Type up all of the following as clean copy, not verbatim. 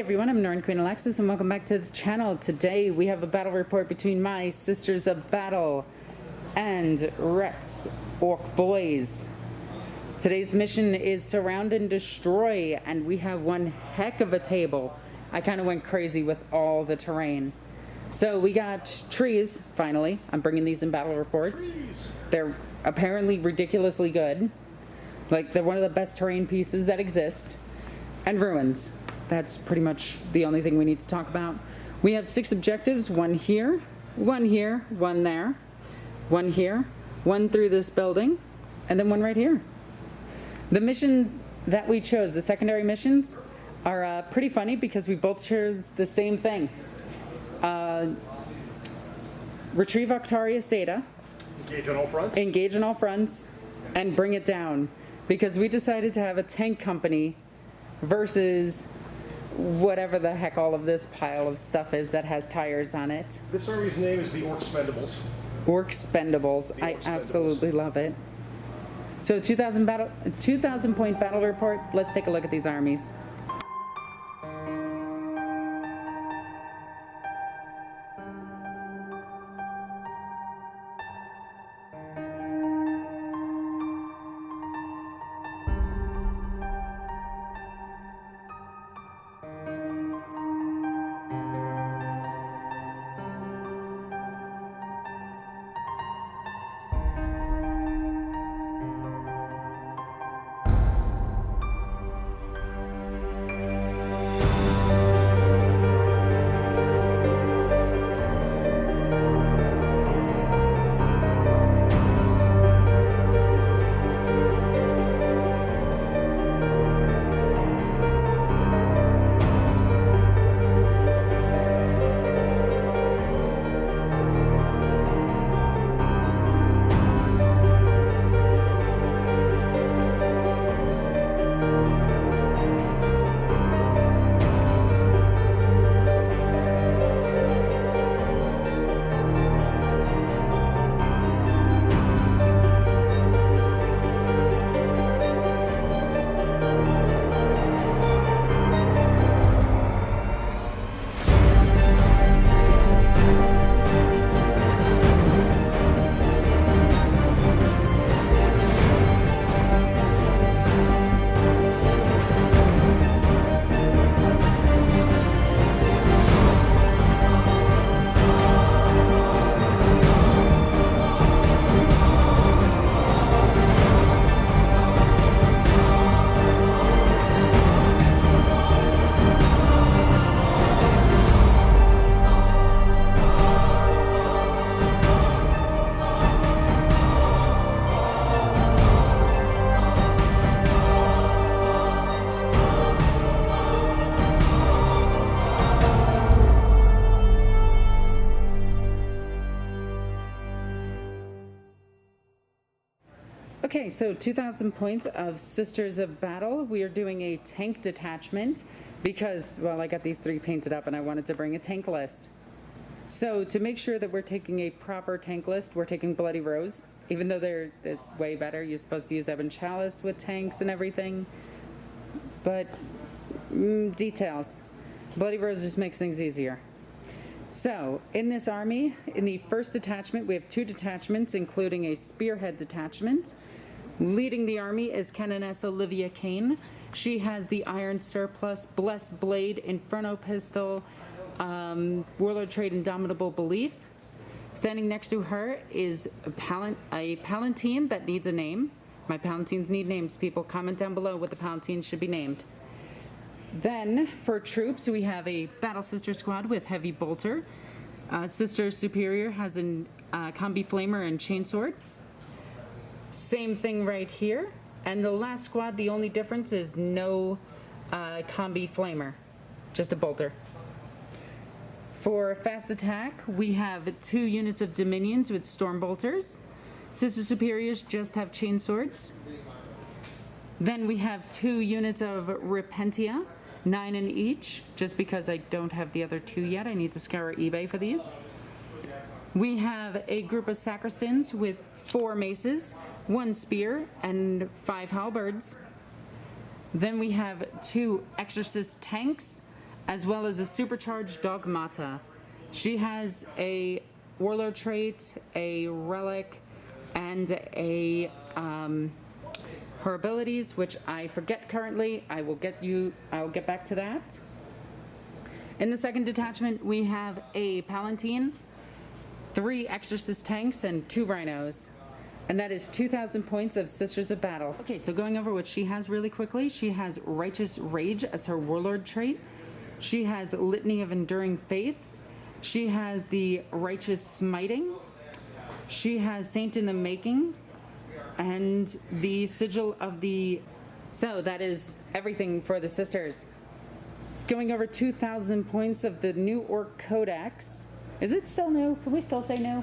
everyone, I'm Egoqueenalexis and welcome back to the channel. Today we have a battle report between my Sisters of Battle and Rhett's Orc Boys. Today's mission is Surround and Destroy, and we have one heck of a table. I kind of went crazy with all the terrain. So we got trees, finally. I'm bringing these in battle reports. They're apparently ridiculously good. Like, they're one of the best terrain pieces that exist. And ruins. That's pretty much the only thing we need to talk about. We have 6 objectives, one here, one here, one there, one here, one through this building, and then one right here. The missions that we chose, the secondary missions, are pretty funny because we both chose the same thing. Retrieve Octarius data. Engage on all fronts. Engage on all fronts, and bring it down. Because we decided to have a tank company versus whatever the heck all of this pile of stuff is that has tires on it. This army's name is the Orkspendables. Orkspendables. I absolutely love it. So 2,000 point battle report. Let's take a look at these armies. Okay, so 2,000 points of Sisters of Battle. We are doing a tank detachment because, well, I got these 3 painted up and I wanted to bring a tank list. So to make sure that we're taking a proper tank list, we're taking Bloody Rose. Even though it's way better, you're supposed to use Ebon Chalice with tanks and everything. But, details. Bloody Rose just makes things easier. So, in this army, in the first detachment, we have 2 detachments, including a spearhead detachment. Leading the army is Canoness Olivia Kane. She has the Iron Surplus, Blessed Blade, Inferno Pistol, Warlord Trait, Indomitable Belief. Standing next to her is a Palatine that needs a name. My Palatines need names, people. Comment down below what the Palatines should be named. Then, for troops, we have a Battle Sister squad with Heavy Bolter. Sister Superior has a Combi Flamer and Chainsword. Same thing right here. And the last squad, the only difference is no Combi Flamer, just a Bolter. For fast attack, we have 2 units of Dominions with Storm Bolters. Sister Superiors just have Chainswords. Then we have 2 units of Repentia, 9 in each, just because I don't have the other 2 yet. I need to scour eBay for these. We have a group of Sacristans with 4 maces, 1 spear, and 5 halberds. Then we have 2 Exorcist tanks, as well as a supercharged Dogmata. She has a warlord trait, a relic, and a her abilities, which I forget currently. I'll get back to that. In the second detachment, we have a Palatine, 3 Exorcist tanks, and 2 Rhinos. And that is 2,000 points of Sisters of Battle. Okay, so going over what she has really quickly, she has Righteous Rage as her warlord trait. She has Litany of Enduring Faith. She has the Righteous Smiting. She has Saint in the Making. And the Sigil of the... So that is everything for the sisters. Going over 2,000 points of the new Orc Codex. Is it still new? Can we still say new?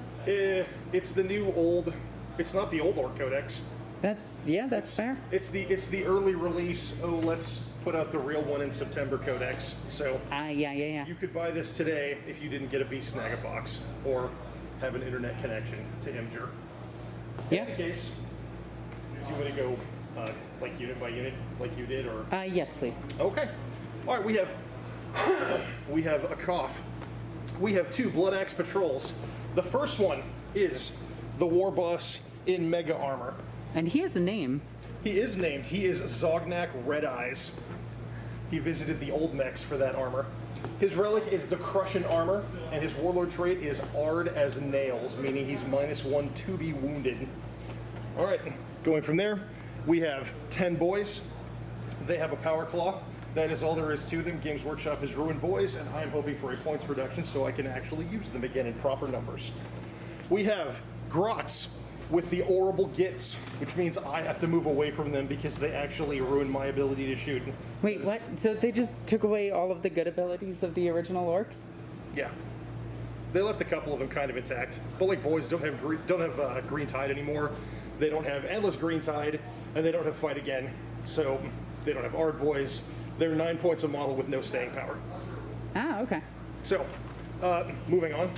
It's the new old. It's not the old Orc Codex. That's fair. It's the early release. Oh, let's put out the real one in September Codex. So Yeah. you could buy this today if you didn't get a Beast Snag a Box or have an internet connection to Imgur. In Yeah. any case, do you want to go like unit by unit, like you did, or? Yes, please. Okay. All right. We have a cough. We have 2 Blood Axe patrols. The first one is the War Boss in Mega Armor. And he has a name. He is named. He is Zognak Red Eyes. He visited the old mechs for that armor. His relic is the Crushing Armor, and his warlord trait is Ard as Nails, meaning he's -1 to be wounded. All right, going from there, we have 10 boys. They have a Power Claw. That is all there is to them. Games Workshop has ruined boys, and I'm hoping for a points reduction so I can actually use them again in proper numbers. We have Grots with the Horrible Gits, which means I have to move away from them because they actually ruin my ability to shoot. Wait, what? So they just took away all of the good abilities of the original Orcs? Yeah. They left a couple of them kind of intact. But like boys don't have Green Tide anymore. They don't have Endless Green Tide, and they don't have Fight Again. So they don't have Ard boys. They're 9 points a model with no staying power. Ah, okay. So, moving on.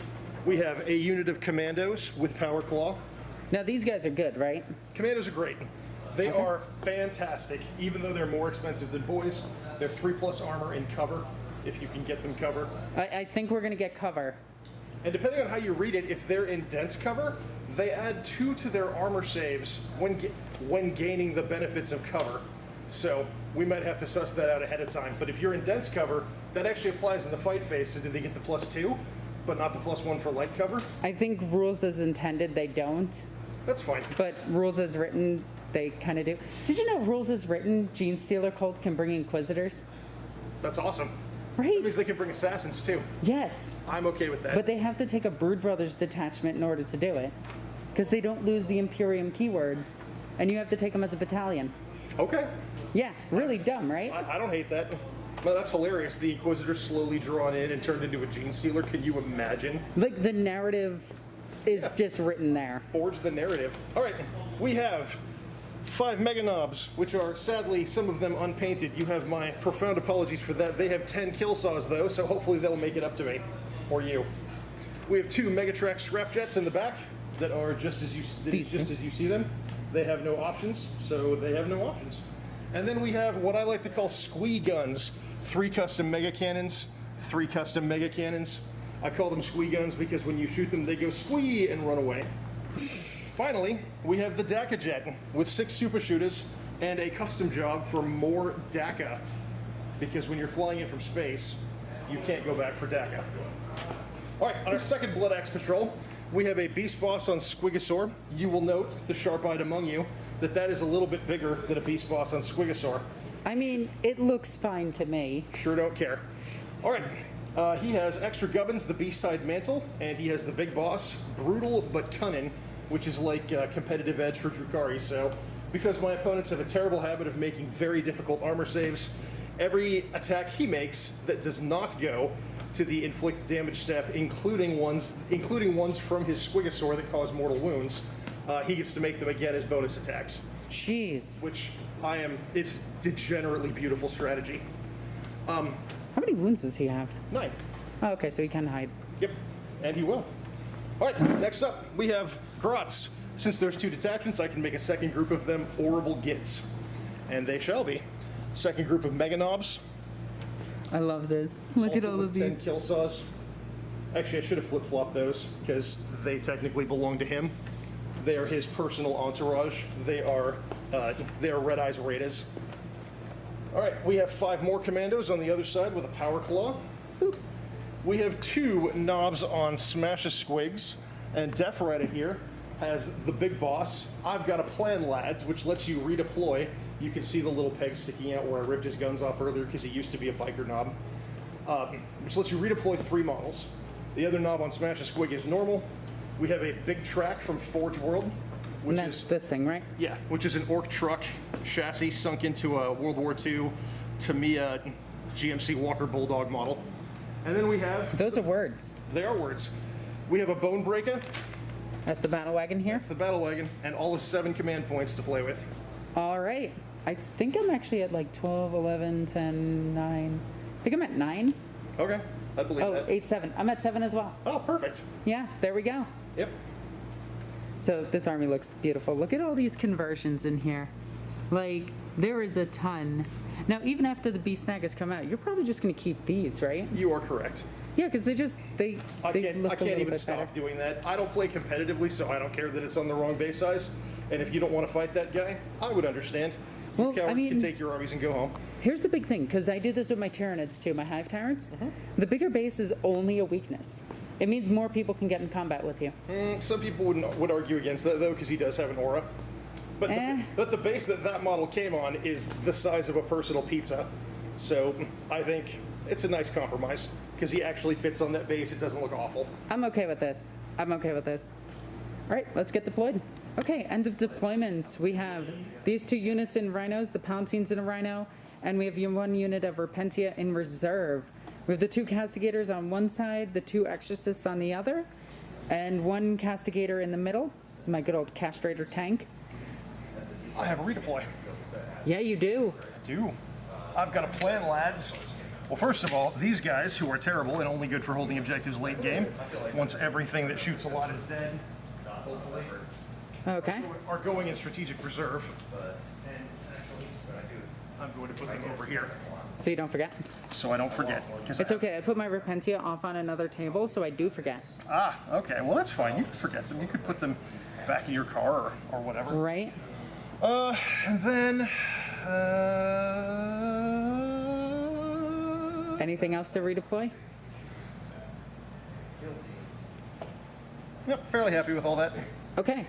We have a unit of Commandos with Power Claw. Now these guys are good, right? Commandos are great. They are fantastic, even though they're more expensive than boys. They're 3+ armor in cover, if you can get them cover. I think we're gonna get cover. And depending on how you read it, if they're in dense cover, they add 2 to their armor saves when gaining the benefits of cover. So we might have to suss that out ahead of time. But if you're in dense cover, that actually applies in the fight phase. So do they get the +2, but not the +1 for light cover? I think rules as intended, they don't. That's fine. But rules as written, they kind of do. Did you know rules as written, Gene Stealer Cult can bring Inquisitors? That's awesome. Right? That means they can bring assassins too. Yes. I'm okay with that. But they have to take a Brood Brothers detachment in order to do it. Because they don't lose the Imperium keyword. And you have to take them as a battalion. Okay. Yeah, really dumb, right? I don't hate that. No, that's hilarious. The Inquisitor slowly drawn in and turned into a Gene Stealer. Can you imagine? Like, the narrative is just written there. Forge the narrative. All right, we have 5 Mega Knobs, which are sadly some of them unpainted. You have my profound apologies for that. They have 10 kill saws though, so hopefully they'll make it up to me or you. We have 2 Megatrack Scrapjets in the back that are just as you see them. They have no options, so they have no options. And then we have what I like to call squee guns. 3 custom mega cannons, 3 custom mega cannons. I call them squee guns because when you shoot them, they go squee and run away. Finally, we have the DACA jet with 6 super shooters and a custom job for more DACA. Because when you're flying in from space, you can't go back for DACA. All right, on our second Blood Axe patrol, we have a Beast Boss on Squigosaur. You will note, the sharp-eyed among you, that is a little bit bigger than a Beast Boss on Squigosaur. I mean, it looks fine to me. Sure don't care. All right, he has extra gubbins, the Beast-side mantle, and he has the Big Boss, brutal but cunning, which is like competitive edge for Drukhari. So, because my opponents have a terrible habit of making very difficult armor saves, every attack he makes that does not go to the inflict damage step, including ones from his Squigosaur that cause mortal wounds, he gets to make them again as bonus attacks. Jeez. Which it's degenerately beautiful strategy. How many wounds does he have? 9. Oh, okay, so he can hide. Yep, and he will. All right, next up, we have Grots. Since there's 2 detachments, I can make a second group of them Horrible Gits. And they shall be. Second group of Mega Knobs. I love this. Look at Also all with of 10 these. kill saws. Actually, I should have flip-flopped those because they technically belong to him. They are his personal entourage. They are Red Eyes Raiders. All right, we have 5 more commandos on the other side with a power claw. Boop. We have 2 knobs on Smash a Squigs, and Def Rider here has the big boss. I've got a plan, lads, which lets you redeploy. You can see the little peg sticking out where I ripped his guns off earlier because he used to be a biker knob, which lets you redeploy 3 models. The other knob on Smash a Squig is normal. We have a big track from Forge World, which And that's is this thing, right? yeah, which is an Ork truck chassis sunk into a World War II Tamiya GMC Walker Bulldog model. And then we have, Those are words. they are words. We have a Bone Breaker, That's the battle wagon here. that's the Battle Wagon, and all of 7 command points to play with. All right. I think I'm actually at like 12, 11, 10, 9. I think I'm at 9. Okay, I believe Oh, that. 8, 7. I'm at 7 as well. Oh, perfect. Yeah, there we go. Yep. So this army looks beautiful. Look at all these conversions in here. Like, there is a ton. Now, even after the beast snag has come out, you're probably just going to keep these, right? You are correct. Yeah, because they I look can't a little even bit stop better. doing that. I don't play competitively, so I don't care that it's on the wrong base size. And if you don't want to fight that guy, I would understand. You Well, I cowards mean- can take your armies and go home. Here's the big thing, because I did this with my Tyranids too, my Hive Tyrants. Mm-hmm. The bigger base is only a weakness. It means more people can get in combat with you. Some people would argue against that, though, because he does have an aura. But, but the base that model came on is the size of a personal pizza. So I think it's a nice compromise, because he actually fits on that base. It doesn't look awful. I'm okay with this. I'm okay with this. All right, let's get deployed. Okay, end of deployment. We have these 2 units in Rhinos, the Palantines in a Rhino, and we have 1 unit of Repentia in reserve. We have the 2 Castigators on one side, the 2 Exorcists on the other, and 1 Castigator in the middle. This is my good old Castrator tank. I have a redeploy. Yeah, you do. I do. I've got a plan, lads. Well, first of all, these guys, who are terrible and only good for holding objectives late game, once everything that shoots a lot is dead, Okay. are going in strategic reserve. And actually, I'm going to put them over here, So you don't forget. so I don't forget. 'cause It's okay. I put my Repentia off on another table, so I do forget. Ah, okay. Well, that's fine. You can forget them. You could put them back in your car or whatever. Right? And then, Anything else to redeploy? yep, fairly happy with all that. Okay.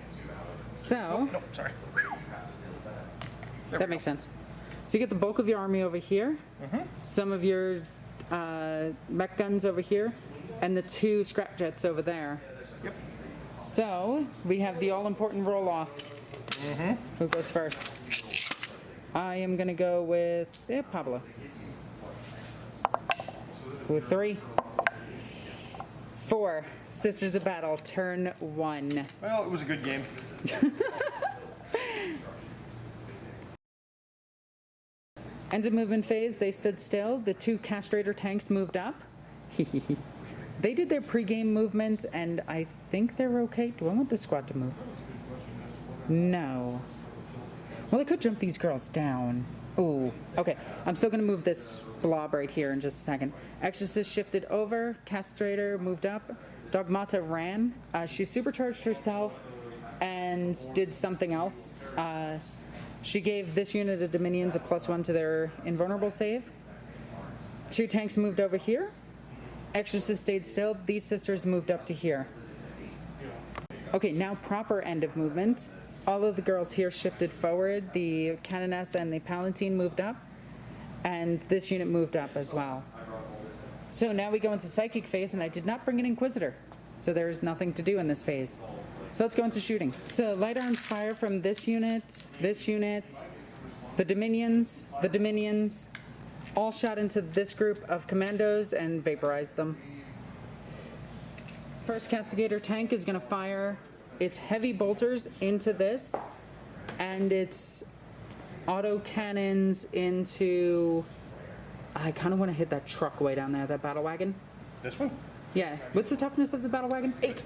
So, No, sorry. that makes sense. So you get the bulk of your army over here, some of your mech guns over here, and the 2 scrap jets over there. Yep. So we have the all-important roll-off. Who goes first? I am going to go with Pablo. With 3. 4. Sisters of Battle, turn 1. Well, it was a good game. End of movement phase, they stood still. The 2 castrator tanks moved up. They did their pre-game movement, and I think they're okay. Do I want the squad to move? No. Well, I could jump these girls down. Ooh, okay. I'm still going to move this blob right here in just a second. Exorcist shifted over. Castrator moved up. Dogmata ran. She supercharged herself and did something else. She gave this unit of Dominions a +1 to their invulnerable save. 2 tanks moved over here. Exorcist stayed still. These sisters moved up to here. Okay, now proper end of movement. All of the girls here shifted forward. The Canoness and the Palatine moved up. And this unit moved up as well. So now we go into Psychic phase, and I did not bring an Inquisitor. So there's nothing to do in this phase. So let's go into shooting. So light arms fire from this unit, the Dominions, all shot into this group of commandos and vaporized them. First Castigator tank is going to fire its heavy bolters into this, and its auto cannons into... I kind of want to hit that truck way down there, that battle wagon. This one? Yeah. What's the toughness of the battle wagon? 8.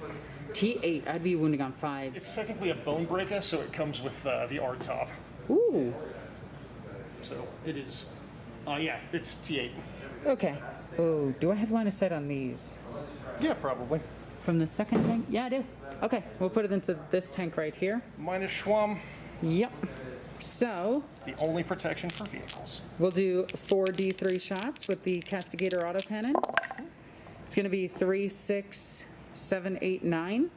T8. I'd be wounding on 5s. It's technically a bone breaker, so it comes with the art top. Ooh. So it is, yeah, it's T8. Okay. Oh, do I have line of sight on these? Yeah, probably. From the second tank? Yeah, I do. Okay, we'll put it into this tank right here. Minus Schwam, Yep. So, the only protection for vehicles. we'll do 4d3 shots with the Castigator autocannon. It's going to be 3, 6, 7, 8, 9,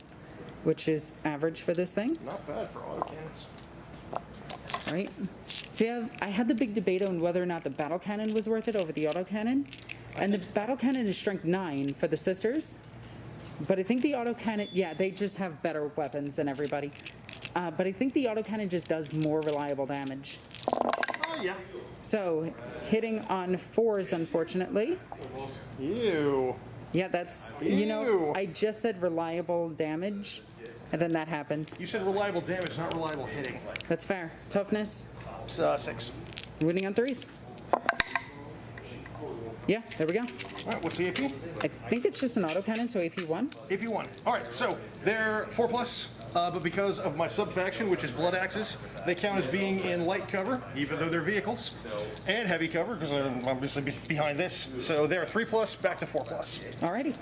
which is average for this thing, Not bad for autocannons. right? See, I had the big debate on whether or not the battle cannon was worth it over the autocannon. And the battle cannon is strength 9 for the sisters. But I think the autocannon, yeah, they just have better weapons than everybody. But I think the autocannon just does more reliable damage. Oh, yeah. So, hitting on 4s, unfortunately. Ew. Yeah, that's, you know, Ew. I just said reliable damage, and then that happened. You said reliable damage, not reliable hitting. That's fair. Toughness, 6. winning on 3s. Yeah, there we go. All right, what's the AP? I think it's just an autocannon, so AP 1. AP 1. All right, so they're 4+, but because of my sub-faction, which is Blood Axes, they count as being in light cover, even though they're vehicles, and heavy cover, because they're obviously behind this. So they're 3+, back to 4+. Alrighty.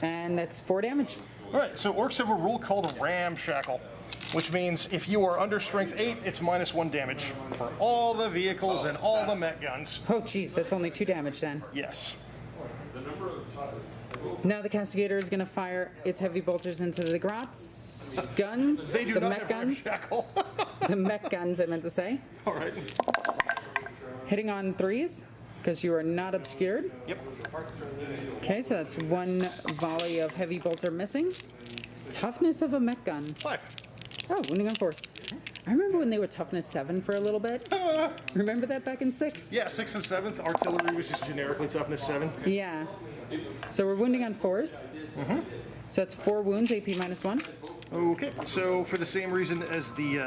And that's 4 damage. All right, so Orks have a rule called Ramshackle, which means if you are under strength 8, it's -1 damage for all the vehicles and all the mech guns. Oh, geez, that's only 2 damage then. Yes. Now the Castigator is going to fire its heavy bolters into the Grots guns. They do the not mech have guns. Ramshackle. The mech guns, I meant to say. All right. Hitting on 3s, because you are not obscured. Yep. Okay, so that's 1 volley of heavy bolter missing. Toughness of a mech gun. 5. Oh, winning on 4s. I remember when they were toughness 7 for a little bit. Remember that back in 6th? Yeah, 6th and 7th. Artillery was just generically toughness 7. Yeah. So we're wounding on 4s. So that's 4 wounds, AP -1. Okay, so for the same reason as the,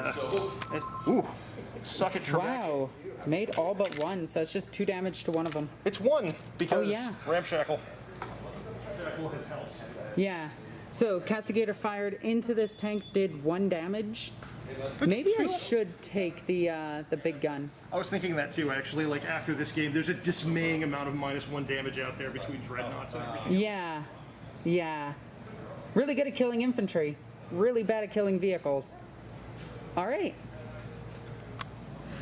suck it, Trebek. Wow. Made all but 1, so it's just 2 damage to one of them. It's 1 because yeah. Ramshackle. Yeah. So Castigator fired into this tank, did 1 damage. Maybe I should take the big gun. I was thinking that too, actually. Like after this game, there's a dismaying amount of -1 damage out there between dreadnoughts and everything. Yeah. Yeah. Really good at killing infantry. Really bad at killing vehicles. All right.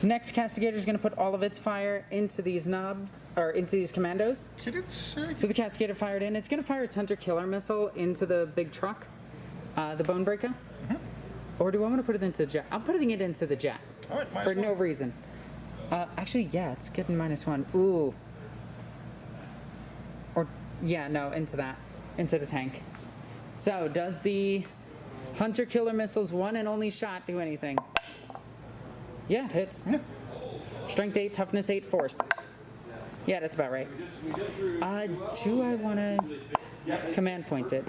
Next, Castigator is going to put all of its fire into these knobs, or into these commandos. Can it say? So the Castigator fired in. It's going to fire its Hunter-Killer missile into the big truck, the Bone Breaker. Or do I want to put it into the jet? I'm putting it into the jet. All right, For -1. no reason. Actually, yeah, it's getting -1. Ooh. Or, yeah, no, into that. Into the tank. So, does the Hunter-Killer missile's 1 and only shot do anything? Yeah, it hits. Strength 8, toughness 8, force. Yeah, that's about right. Do I want to command point it?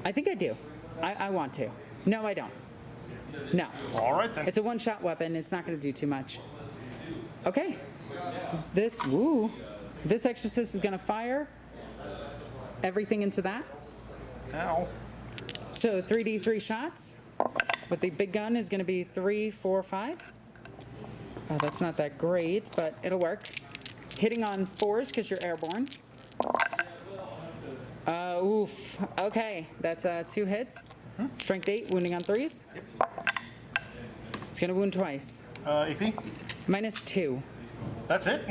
I think I do. I want to. No, I don't. No. All right then. It's a one-shot weapon. It's not going to do too much. Okay. This Exorcist is going to fire everything into that. Ow. So 3d3 shots. With the big gun is going to be 3, 4, 5. Oh, that's not that great, but it'll work. Hitting on 4s because you're airborne. Oof. Okay, that's 2 hits. Strength 8, wounding on 3s. It's going to wound twice. AP? -2. That's it?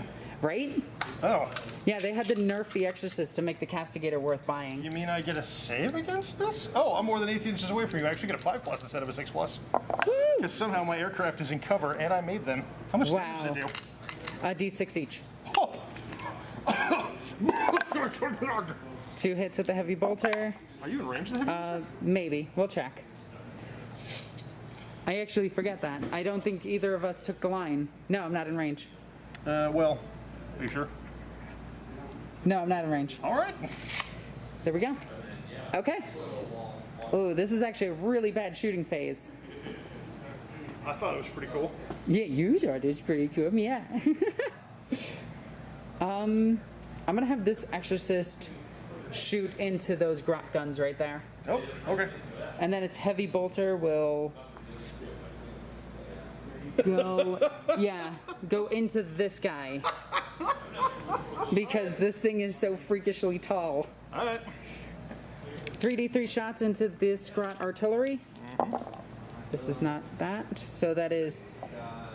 Right? Oh. Yeah, they had to nerf the Exorcist to make the Castigator worth buying. You mean I get a save against this? Oh, I'm more than 18 inches away from you. I actually get a 5+ instead of a 6+. Because somehow my aircraft is in cover and I made them. How much damage Wow. did it do? D6 each. Oh. 2 hits with the heavy bolter. Are you in range of the Maybe. We'll check. I actually forget that. I don't think either of us took the line. No, I'm not in range. Well, are you sure? No, I'm not in range. All right. There we go. Okay. Oh, this is actually a really bad shooting phase. I thought it was pretty cool. Yeah, you thought it was pretty cool. Yeah. I'm going to have this Exorcist shoot into those grot guns right there. Oh, okay. And then its heavy bolter will go into this guy. Because this thing is so freakishly tall. All right. 3d3 shots into this Grot artillery. This is not that. So that is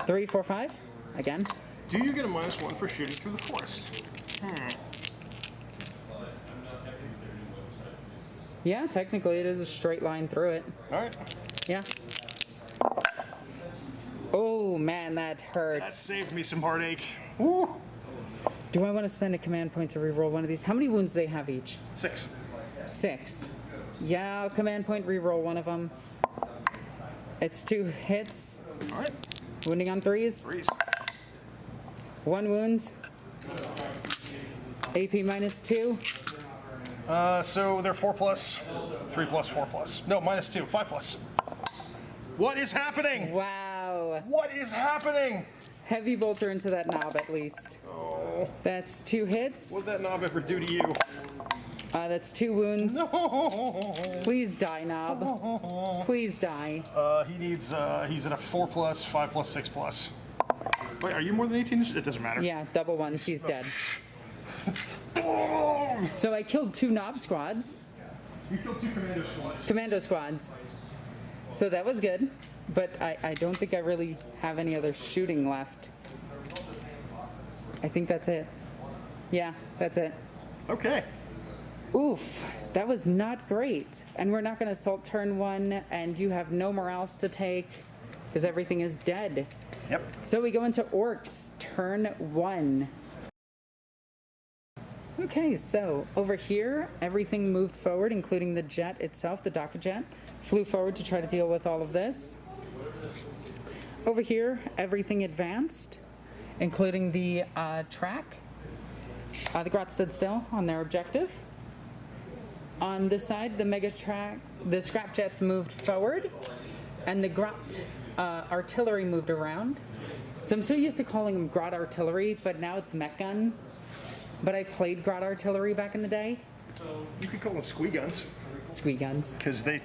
3, 4, 5. Again. Do you get a -1 for shooting through the forest? Yeah, technically it is a straight line through it. All right. Yeah. Oh man, that That hurts. saved me some heartache. Woo. Do I want to spend a command point to reroll one of these? How many wounds do they have each? 6. 6. Yeah, I'll command point reroll one of them. It's 2 hits. All right. Wounding on 3s. 3s. 1 wound. AP -2. So they're 4+, 3+, 4+. No, -2, 5+. What is happening? Wow. What is happening? Heavy bolter into that knob at least. Oh, That's 2 hits. what did that knob ever do to you? That's 2 wounds. No. Please die, knob. Please die. He needs, he's at a 4+, 5+, 6+. Wait, are you more than 18 inches? It doesn't matter. Yeah, double ones. He's dead. So I killed 2 knob squads. You killed 2 commando squads. Commando squads. So that was good. But I don't think I really have any other shooting left. I think that's it. Yeah, that's it. Okay. Oof, that was not great. And we're not going to assault turn 1, and you have no morales to take because everything is dead. Yep. So we go into Orks, turn 1. Okay, so over here, everything moved forward, including the jet itself, the Docker jet, flew forward to try to deal with all of this. Over here, everything advanced, including the track. The Grot stood still on their objective. On this side, the scrap jets moved forward, and the Grot artillery moved around. So I'm so used to calling them Grot artillery, but now it's mech guns. But I played Grot artillery back in the day. You could call them squee guns. Squee guns. Because they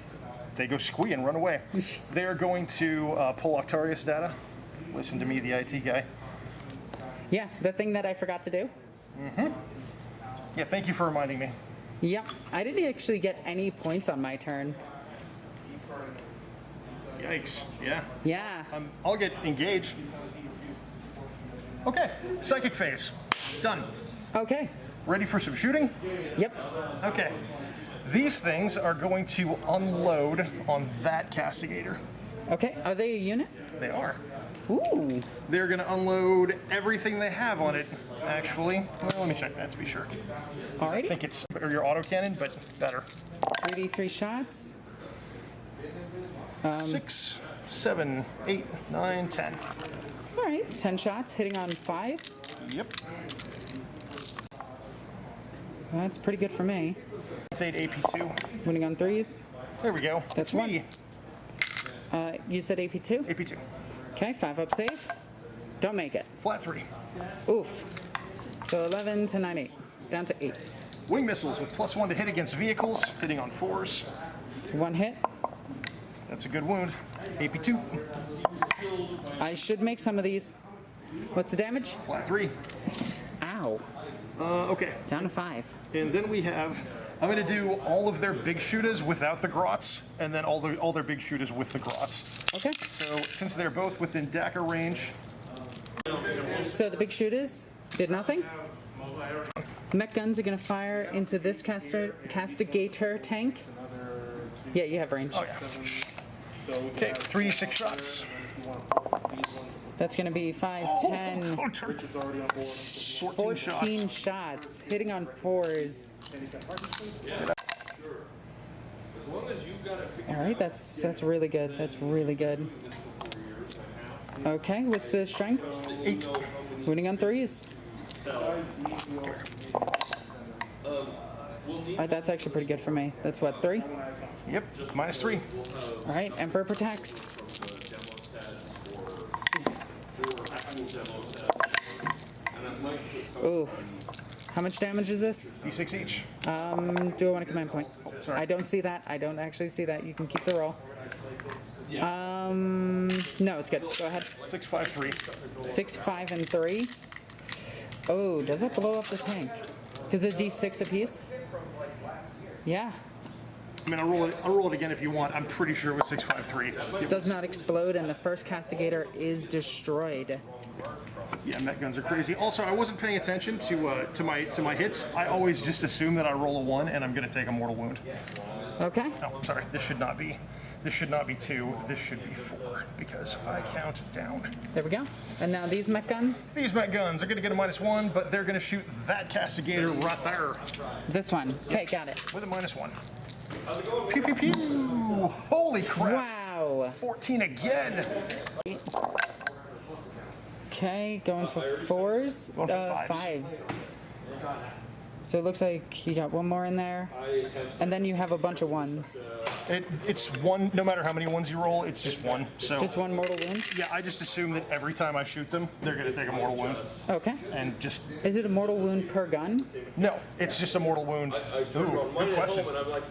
go squee and run away. They're going to pull Octarius data. Listen to me, the IT guy. Yeah, the thing that I forgot to do. Yeah, thank you for reminding me. Yep, I didn't actually get any points on my turn. Yikes. Yeah. Yeah. I'll get engaged. Okay, psychic phase. Done. Okay. Ready for some shooting? Yep. Okay. These things are going to unload on that castigator. Okay, are they a unit? They are. Ooh. They're going to unload everything they have on it, actually. Well, let me check that to be sure. I Alrighty. think it's or your autocannon, but better. 3d3 shots. 6, 7, 8, 9, 10. All right, 10 shots, hitting on 5s. Yep. That's pretty good for me. Fade AP2. Winning on 3s. There we go. That's me. You said AP2? AP2. Okay, 5 up save. Don't make it. Flat 3. Oof. So 11 to 9, 8. Down to 8. Wing missiles with +1 to hit against vehicles, hitting on 4s. It's 1 hit. That's a good wound. AP2. I should make some of these. What's the damage? Flat 3. Ow. Okay. Down to 5. And then we have, I'm going to do all of their big shooters without the grots, and then all their big shooters with the grots. Okay. So since they're both within Dacker range, So the big shooters did nothing. Mech guns are going to fire into this castigator tank. Yeah, you have range. oh yeah. Okay, 3d6 shots. That's going to be 5, 10, 14 14 shots. shots. Hitting on 4s. All right, that's really good. That's really good. Okay, what's the strength? 8. Winning on 3s. That's actually pretty good for me. That's what, 3? Yep, -3. All right, Emperor protects. Ooh. How much damage is this? D6 each. Do I want a command point? Sorry. I don't see that. I don't actually see that. You can keep the roll. No, it's good. Go ahead. 6, 5, 3. 6, 5, and 3. Oh, does it blow up the tank? Because it's D6 apiece? Yeah. I mean, I'll roll it again if you want. I'm pretty sure it was 6, 5, 3. It does not explode, and the first castigator is destroyed. Yeah, Met guns are crazy. Also, I wasn't paying attention to my hits. I always just assume that I roll a 1 and I'm going to take a mortal wound. Okay. Oh, sorry. This should not be 2. This should be 4 because I count down. There we go. And now these mech guns? These Met guns are going to get a -1, but they're going to shoot that castigator right there This one. Okay, got it. with a -1. Pew, pew, pew. Holy crap. Wow. 14 again. Okay, going for 4s. Going for 5s. 5s. So it looks like you got one more in there. And then you have a bunch of 1s. It's 1, no matter how many 1s you roll, it's just 1. So Just one mortal wound? yeah, I just assume that every time I shoot them, they're going to take a mortal wound. Okay. And just, Is it a mortal wound per gun? no, it's just a mortal wound. Ooh, good question.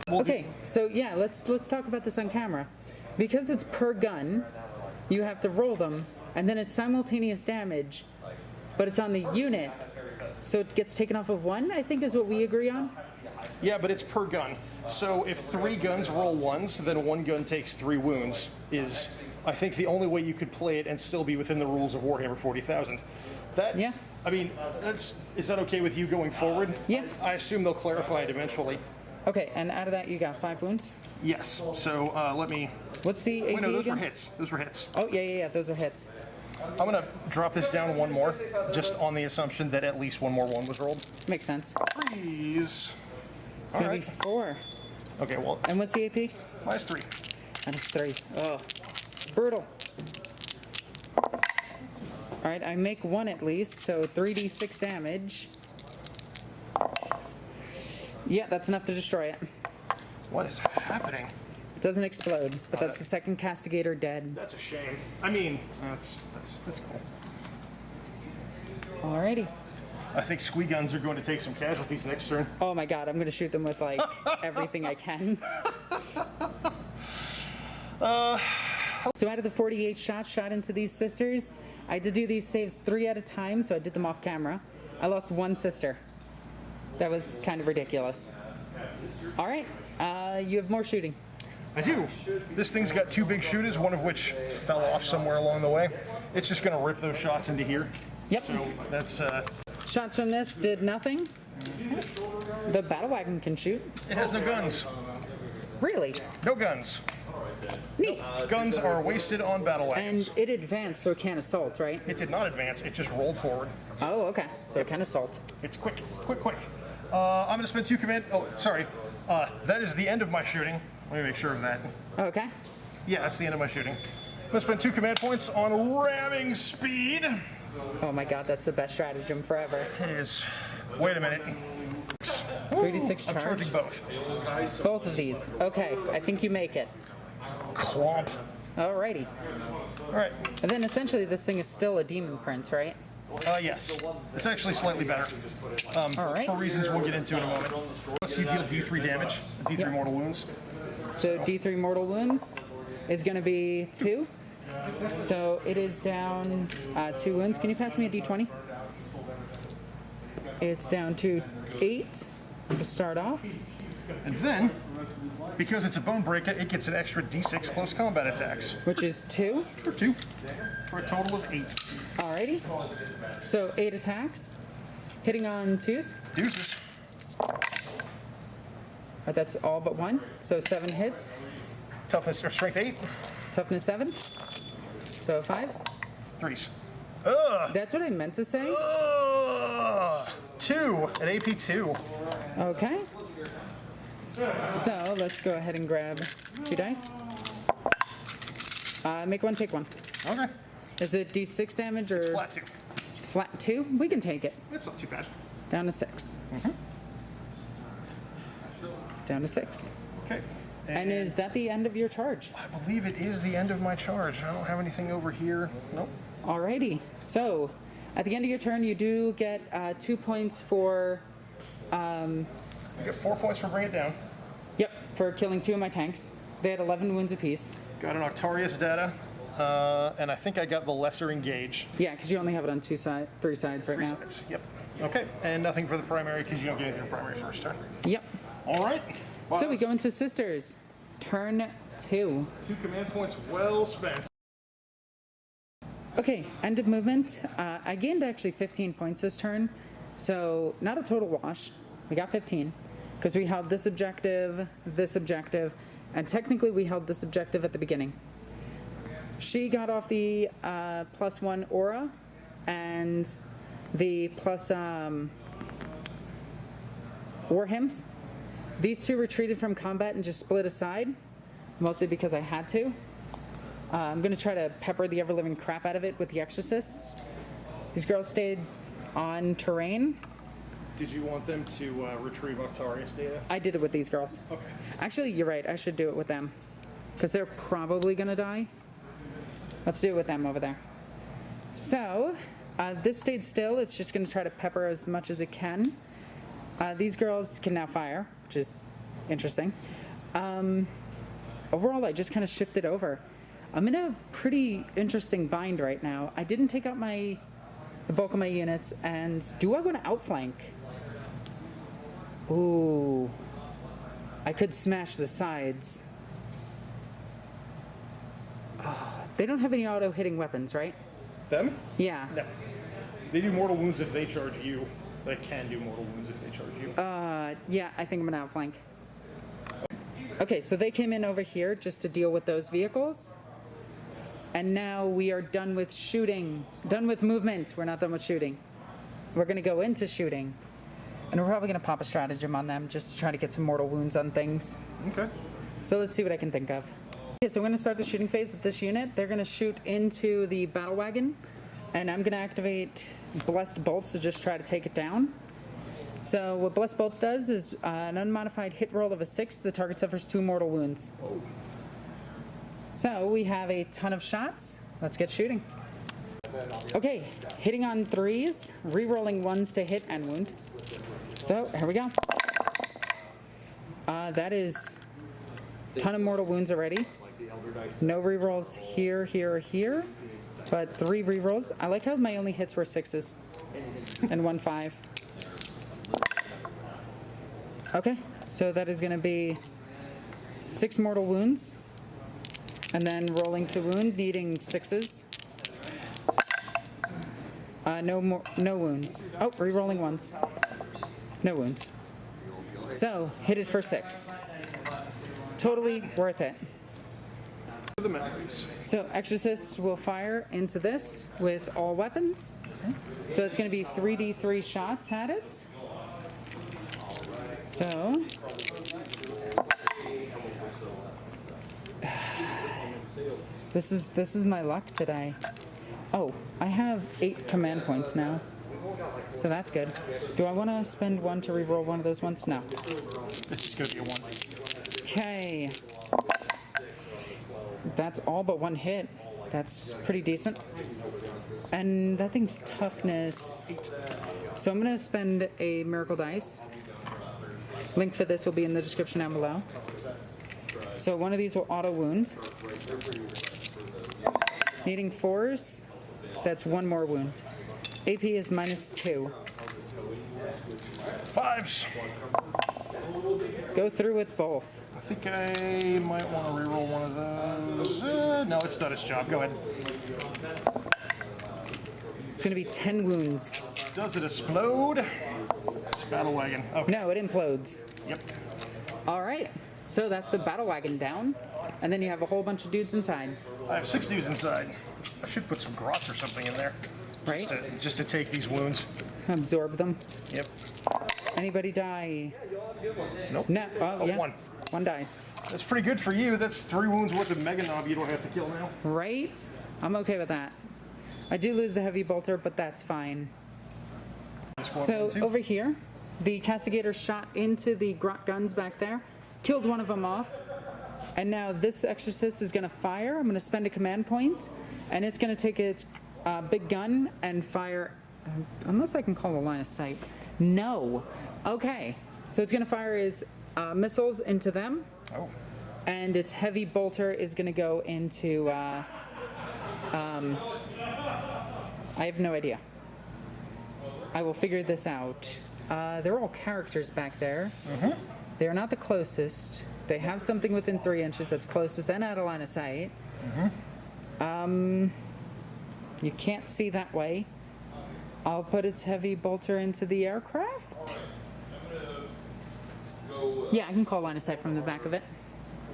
Okay, so yeah, let's talk about this on camera. Because it's per gun, you have to roll them, and then it's simultaneous damage, but it's on the unit, so it gets taken off of 1, I think is what we agree on. Yeah, but it's per gun. So if 3 guns roll 1s, then 1 gun takes 3 wounds is, I think, the only way you could play it and still be within the rules of Warhammer 40,000. That, Yeah. I mean, is that okay with you going forward? Yeah. I assume they'll clarify it eventually. Okay, and out of that you got 5 wounds. Yes. So let me. What's the AP Wait, no, those were again? hits. Those were hits. Oh, yeah, those are hits. I'm gonna drop this down 1 more, just on the assumption that at least 1 more 1 was rolled. Makes sense. Please. It's All gonna right. be 4. Okay. Well, And what's the AP? -3. That is 3. Oh, brutal. All right, I make 1 at least, so 3d6 damage. Yeah, that's enough to destroy it. What is happening? It doesn't explode, but that's the second castigator dead. That's a shame. I mean, that's cool. Alrighty. I think squee guns are going to take some casualties next turn. Oh my god, I'm gonna shoot them with like everything I can. So out of the 48 shots shot into these sisters, I had to do these saves 3 at a time, so I did them off camera. I lost 1 sister. That was kind of ridiculous. All right, you have more shooting. I do. This thing's got 2 big shooters, one of which fell off somewhere along the way. It's just going to rip those shots into here. Yep. So that's, Shots from this did nothing. The battle wagon can shoot. it has no guns. Really? No guns. Neat. Guns are wasted on battle wagons. And it advanced, so it can't assault, right? It did not advance, it just rolled forward. Oh, okay. So it can assault. It's quick. I'm going to spend 2 command. Oh, sorry. That is the end of my shooting. Let me make sure of that. Okay. Yeah, that's the end of my shooting. I'm going to spend 2 command points on ramming speed. Oh my god, that's the best stratagem forever. It is. Wait a minute. 3d6 I'm charge. charging both. Both of these. Okay, I think you make it. Clomp. Alrighty. All right. And then essentially this thing is still a demon prince, right? Yes. It's actually slightly better. All right. For reasons we'll get into in a moment. Plus you deal D3 damage, D3 Yep. mortal wounds. So D3 mortal wounds is going to be 2. So it is down 2 wounds. Can you pass me a D20? It's down to 8 to start off. And then, because it's a bone breaker, it gets an extra D6 close combat attacks. Which is 2. For 2. For a total of 8. Alrighty. So 8 attacks. Hitting on 2s. Deuces. That's all but 1. So 7 hits. Toughness or strength 8. Toughness 7. So 5s. 3s. Ugh. That's what I meant to say. Ugh. 2. An AP 2. Okay. So let's go ahead and grab 2 dice. Make 1, take 1. Okay. Is it D6 damage or Flat 2. just flat 2? We can take it. It's not too bad. Down to 6. Down to 6. Okay. And is that the end of your charge? I believe it is the end of my charge. I don't have anything over here. Nope. Alrighty. So at the end of your turn, you do get 2 points for, I get 4 points for bring it down. yep, for killing 2 of my tanks. They had 11 wounds apiece. Got an Octarius data, and I think I got the lesser engage. Yeah, because you only have it on three sides right now. Sides. Yep. Okay, and nothing for the primary because you don't get anything for primary first turn. Yep. All right. So we go into Sisters. Turn 2. 2 command points well spent. Okay, end of movement. I gained actually 15 points this turn, so not a total wash. We got 15 because we held this objective, and technically we held this objective at the beginning. She got off the +1 aura and the plus war hymns. These two retreated from combat and just split aside, mostly because I had to. I'm going to try to pepper the ever-living crap out of it with the exorcists. These girls stayed on terrain. Did you want them to retrieve Octarius data? I did it with these girls. Okay. Actually, you're right. I should do it with them because they're probably going to die. Let's do it with them over there. So this stayed still. It's just going to try to pepper as much as it can. These girls can now fire, which is interesting. Overall, I just kind of shifted over. I'm in a pretty interesting bind right now. I didn't take out the bulk of my units, and do I want to outflank? Ooh, I could smash the sides. They don't have any auto-hitting weapons, right? Them? Yeah. No. They do mortal wounds if they charge you. They can do mortal wounds if they charge you. Yeah, I think I'm gonna outflank. Okay, so they came in over here just to deal with those vehicles. And now we are done with shooting. Done with movement. We're not done with shooting. We're gonna go into shooting. And we're probably gonna pop a stratagem on them just to try to get some mortal wounds on things. Okay. So let's see what I can think of. Okay, so I'm gonna start the shooting phase with this unit. They're gonna shoot into the battle wagon. And I'm gonna activate Blessed Bolts to just try to take it down. So what Blessed Bolts does is an unmodified hit roll of a 6. The target suffers 2 mortal wounds. Oh. So we have a ton of shots. Let's get shooting. Okay, hitting on 3s, re-rolling 1s to hit and wound. So here we go. That is a ton of mortal wounds already. No re-rolls here, here, but 3 re-rolls. I like how my only hits were 6s and 1 5. Okay, so that is going to be 6 mortal wounds. And then rolling to wound, needing 6s. No wounds. Oh, re-rolling 1s. No wounds. So, hit it for 6. Totally worth it. The memories. So, Exorcists will fire into this with all weapons. So, it's going to be 3d3 shots at it. So, this is my luck today. Oh, I have 8 command points now. So that's good. Do I want to spend 1 to reroll one of those ones? No. This is going to be a 1. Okay. That's all but 1 hit. That's pretty decent. And that thing's toughness. So I'm going to spend a miracle dice. Link for this will be in the description down below. So one of these will auto wound. Needing 4s, that's 1 more wound. AP is -2. 5s. Go through with both. I think I might want to reroll one of those. No, it's done its job. Go ahead. It's going to be 10 wounds. Does it explode? It's battle wagon. Okay. No, it implodes. Yep. All right. So that's the battle wagon down. And then you have a whole bunch of dudes inside. I have 6 dudes inside. I should put some grots or something in there. Right? Just to take these wounds. Absorb them. Yep. Anybody die? Nope. No. Oh, yeah. 1. 1 dies. That's pretty good for you. That's 3 wounds worth of Mega Knob you don't have to kill now. Right? I'm okay with that. I do lose the heavy bolter, but that's fine. So over here, the castigator shot into the grot guns back there, killed one of them off, and now this exorcist is going to fire. I'm going to spend a command point, and it's going to take its big gun and fire, unless I can call a line of sight. No. Okay. So it's going to fire its missiles into them. Oh. And its heavy bolter is going to go into, I have no idea. I will figure this out. They're all characters back there. They're not the closest. They have something within 3 inches that's closest and out of line of sight. You can't see that way. I'll put its heavy bolter into the aircraft. Yeah, I can call line of sight from the back of it.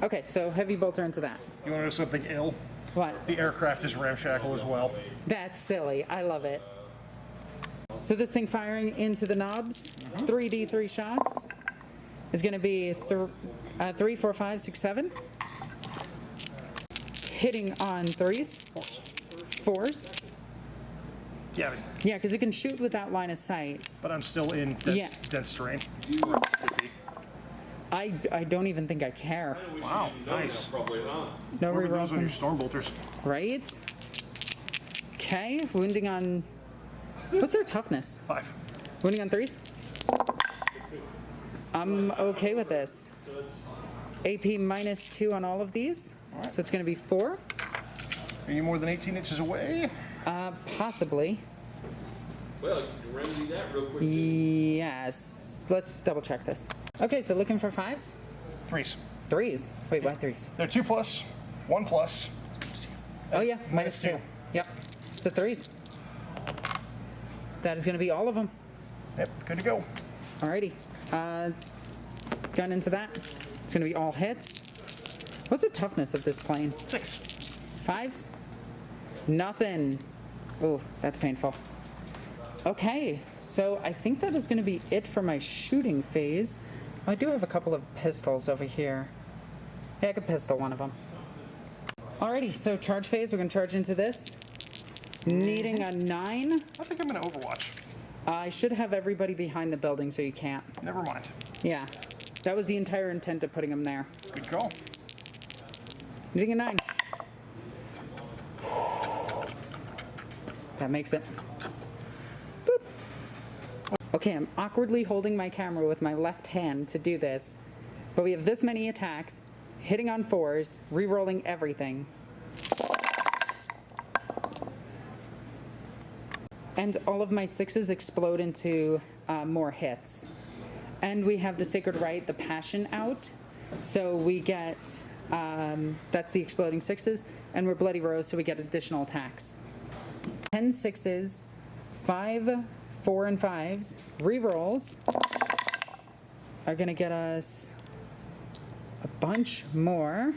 Okay, so heavy bolter into that. You want to know something ill? What? The aircraft is ramshackle as well. That's silly. I love it. So this thing firing into the knobs, 3D3 shots, is going to be 3, 4, 5, 6, 7. Hitting on 3s. 4s. Yeah, Yeah, because it can shoot without line of sight. but I'm still in dense terrain. I don't even think I care. Wow, nice. No What are rerolls those on your on, storm bolters? right? Okay, wounding on. What's their toughness? 5. Wounding on 3s? I'm okay with this. AP -2 on all of these. So it's going to be 4. Are you more than 18 inches away? Possibly. Well, you can remedy that real quick. Yes. Let's double check this. Okay, so looking for 5s? 3s. 3s. Wait, why 3s? They're 2 plus, 1 plus. Oh yeah, -2. -2. Yep. So 3s. That is going to be all of them. Yep, good to go. Alrighty. Gun into that. It's going to be all hits. What's the toughness of this plane? 6. 5s? Nothing. Ooh, that's painful. Okay, so I think that is going to be it for my shooting phase. I do have a couple of pistols over here. Yeah, I could pistol one of them. Alrighty, so charge phase, we're going to charge into this. Needing a 9. I think I'm going to Overwatch. I should have everybody behind the building so you can't. Never mind. Yeah, that was the entire intent of putting them there. Good call. Needing a 9. That makes it. Boop. Okay, I'm awkwardly holding my camera with my left hand to do this, but we have this many attacks, hitting on 4s, re-rolling everything. And all of my 6s explode into more hits. And we have the Sacred Rite, the Passion out, so we get, that's the exploding 6s, and we're Bloody Rose, so we get additional attacks. 10 6s, 5 4 and 5s, rerolls are going to get us a bunch more,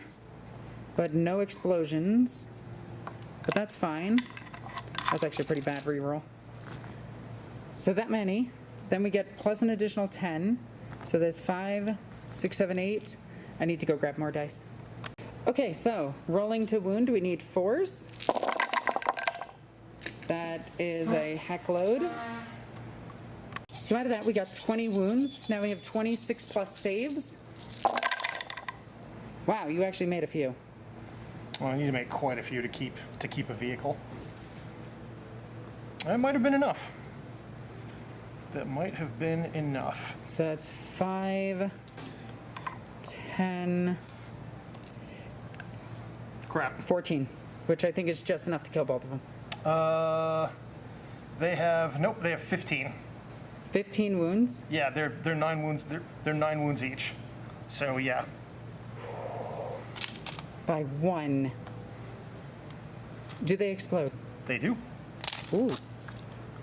but no explosions. But that's fine. That's actually a pretty bad reroll. So that many. Then we get plus an additional 10. So there's 5, 6, 7, 8. I need to go grab more dice. Okay, so rolling to wound, we need 4s. That is a heck load. So out of that, we got 20 wounds. Now we have 26 plus saves. Wow, you actually made a few. Well, I need to make quite a few to keep a vehicle. That might have been enough. That might have been enough. So that's 5, 10, Crap. 14, which I think is just enough to kill both of them. They have nope. They have 15. 15 wounds. Yeah, they're 9 wounds. They're 9 wounds each. So yeah. By 1. Do they explode? They do. Ooh.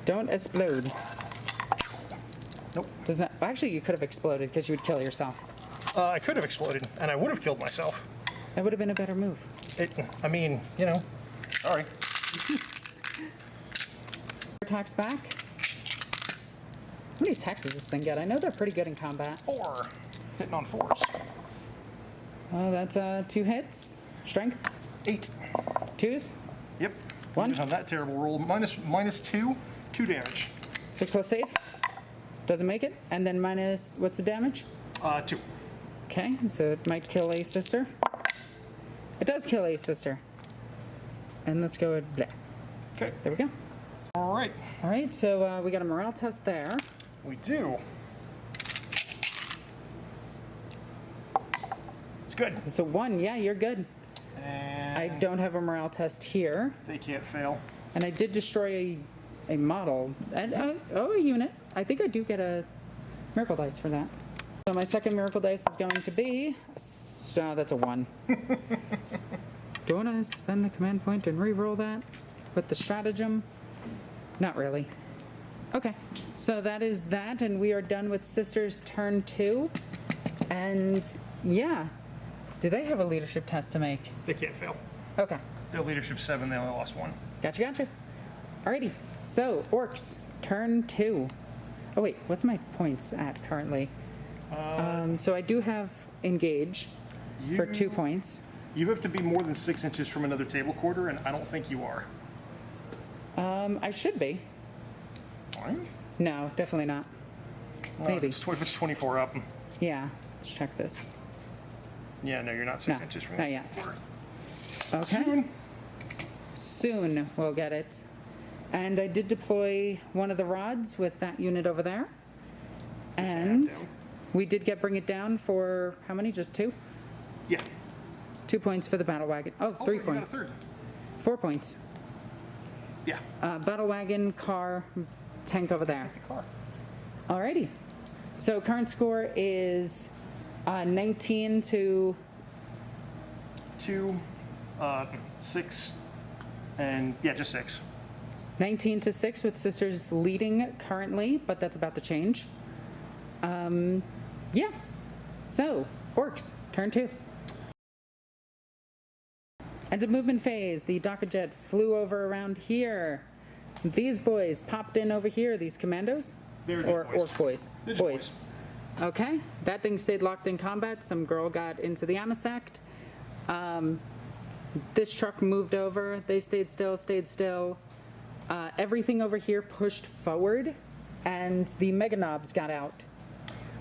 Don't explode. Nope. Does that actually you could have exploded because you would kill yourself. I could have exploded, and I would have killed myself. That would have been a better move. I mean, you know. Sorry. Attacks back. How many attacks does this thing get? I know they're pretty good in combat. 4. Hitting on 4s. Oh, that's 2 hits. Strength. 8. 2s. Yep. 1. On that terrible roll, minus 2 damage. 6 plus save. Doesn't make it. And then minus, what's the damage? 2. Okay, so it might kill a sister. It does kill a sister. And let's go with blah. Okay. There we go. All right. All right, so we got a morale test there. We do. Let's good. It's a 1. Yeah, you're good. And I don't have a morale test here. they can't fail. And I did destroy a model. And a unit. I think I do get a miracle dice for that. So my second miracle dice is going to be... So that's a 1. Do I want to spend the command point and re-roll that with the stratagem? Not really. Okay, so that is that, and we are done with Sisters turn 2. And yeah, do they have a leadership test to make? They can't fail. Okay, Their leadership 7, they only lost 1. gotcha. Alrighty, so Orks turn 2. Oh wait, what's my points at currently? So I do have engage for 2 points. You have to be more than 6 inches from another table quarter, and I don't think you are. I should be. Fine. No, definitely not. Maybe. If it's 24 up. Yeah, let's check this. Yeah, no, you're not 6 No, inches from not the yet. quarter. Okay. Soon we'll get it. And I did deploy one of the rods with that unit over there. And down. we did get bring it down for how many? Just 2? Yeah. 2 points for the battle wagon. Oh, 3 you got a points. third. 4 points. Yeah. Battle wagon, car, tank over there. The car. Alrighty. So current score is 19 to 2, 6, and yeah, just 6. 19 to 6 with Sisters leading currently, but that's about to change. Yeah. So, Orks, turn 2. End of movement phase. The Docker jet flew over around here. These boys popped in over here, these commandos? They're just Or boys. Orc boys? They're just boys. Okay. That thing stayed locked in combat. Some girl got into the Amasect. This truck moved over. They stayed still. Everything over here pushed forward, and the Mega Knobs got out.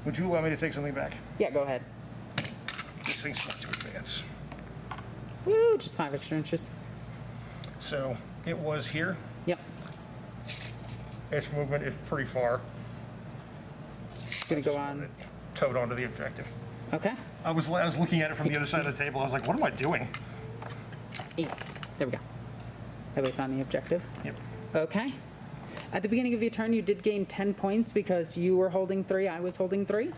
Would you allow me to take something back? Yeah, go ahead. These things are not too advanced. Woo, just 5 extra inches. So it was here. Yep. Its movement is pretty far. Gonna go on. Towed onto the objective. Okay. I was looking at it from the other side of the table. I was like, what am I doing? Yeah. There we go. That way it's on the objective. Yep. Okay. At the beginning of your turn, you did gain 10 points because you were holding 3, I was holding 3.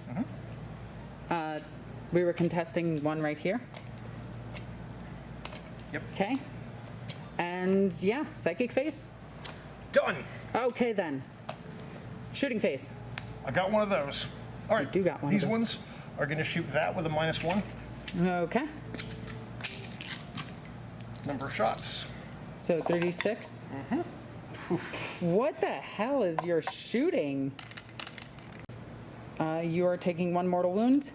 We were contesting 1 right here. Yep. Okay. And yeah, psychic phase. Done. Okay then. Shooting phase. I got one of those. All right. do got one of These those. ones are going to shoot that with a -1 Okay. number of shots. So 3d6. What the hell is your shooting? You are taking 1 mortal wound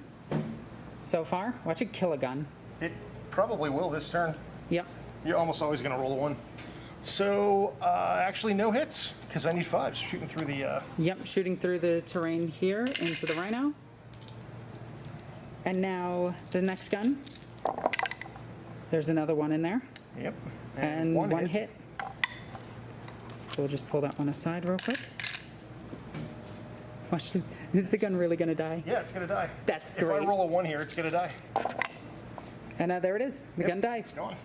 so far. Watch it kill a gun. It probably will this turn. Yep. You're almost always going to roll a 1. So actually no hits because I need 5s shooting through the. Yep, shooting through the terrain here into the rhino. And now the next gun. There's another one in there. Yep. And one hit. So we'll just pull that one aside real quick. Watch, is the gun really gonna die? Yeah, it's going to die. That's If great. I roll a 1 here, it's going to die. And there it is. The gun dies. Go on.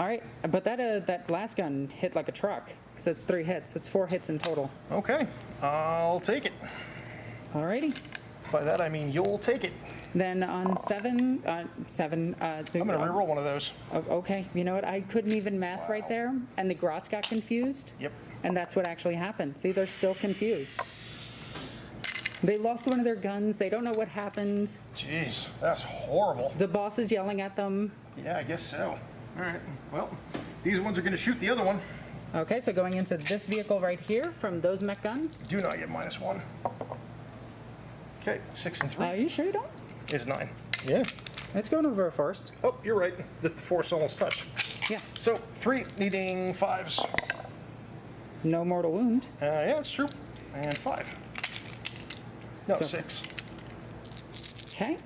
All right, but that last gun hit like a truck. So it's 3 hits. It's 4 hits in total. Okay. I'll take it. Alrighty. By that I mean you'll take it. Then on 7, I'm going to reroll one of those. Okay, you know what? I couldn't even math right there, and the grots got confused. Yep. And that's what actually happened. See, they're still confused. They lost one of their guns. They don't know what happened. Jeez, that's horrible. The boss is yelling at them. Yeah, I guess so. All right. Well, these ones are going to shoot the other one. Okay, so going into this vehicle right here from those mech guns. Do not get -1. Okay, 6 and 3 Are you sure you don't? is 9. Yeah. Let's go over first. Oh, you're right. The force almost touched. Yeah, So 3 needing 5s. no mortal wound. Yeah, that's true. And 5. No, So- 6. Okay.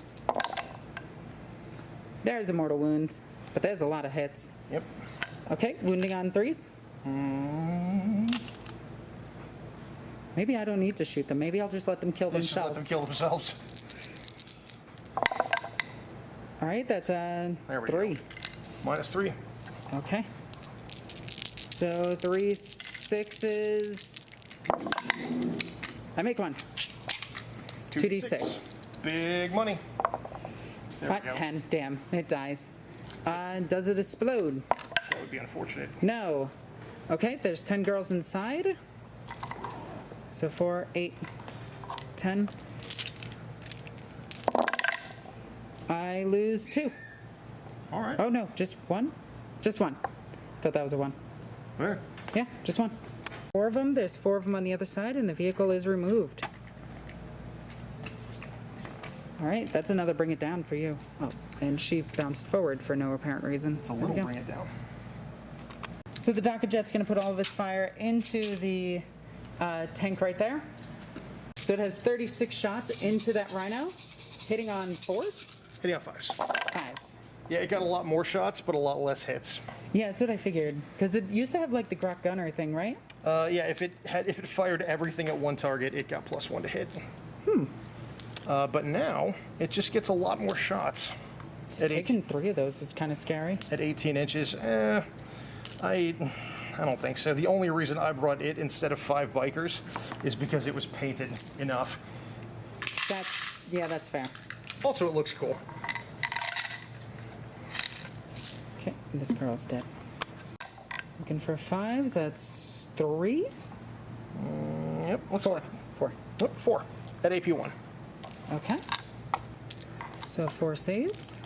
There's a mortal wound, but there's a lot of hits. Yep. Okay, wounding on 3s. Maybe I don't need to shoot them. Maybe I'll just let them kill Just let themselves. them kill themselves. All right, that's a There we 3. go. -3. Okay. So 3 6s. I make 1. 2d6. Big money. There we 5, go. 10. Damn, it dies. Does it explode? That would be unfortunate. No. Okay, there's 10 girls inside. So 4, 8, 10. I lose 2. All right. Oh no, just 1? Just 1. Thought that was a 1. There. Yeah, just 1. 4 of them. There's 4 of them on the other side, and the vehicle is removed. All right, that's another bring it down for you. Oh, and she bounced forward for no apparent reason. It's a There we little go. bring it down. So the Docker Jet's going to put all of his fire into the tank right there. So it has 36 shots into that rhino, hitting on 4s? Hitting on 5s. 5s. Yeah, it got a lot more shots, but a lot less hits. Yeah, that's what I figured. Because it used to have like the Grok Gunner thing, right? Yeah, if it fired everything at one target, it got +1 to hit. But now it just gets a lot more shots. Taking 3 of those is kind of scary. At 18 inches, I don't think so. The only reason I brought it instead of 5 bikers is because it was painted enough. That's fair. Also, it looks cool. Okay, this girl's dead. Looking for 5s. That's 3. Yep, looks 4. like 4. Nope, 4 at AP1. Okay. So 4 saves.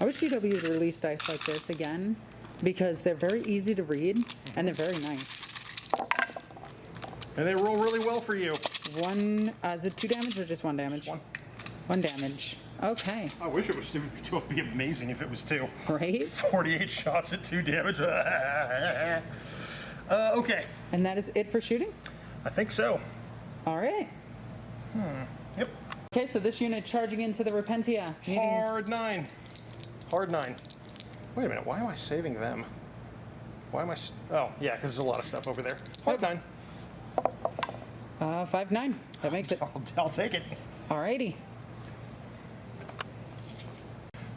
I wish GW would release dice like this again because they're very easy to read and they're very nice. And they roll really well for you. 1, is it 2 damage or just 1 damage? 1. 1 damage. Okay. I wish it was 2. It would be amazing if it was 2. Right? 48 shots at 2 damage. Okay. And that is it for shooting? I think so. All right. Yep. Okay, so this unit charging into the Repentia. Hard 9. Hard 9. Wait a minute. Why am I saving them? Why am I... Oh, yeah, because there's a lot of stuff over there. Hard 9. 5, 9. That makes it. I'll take it. Alrighty.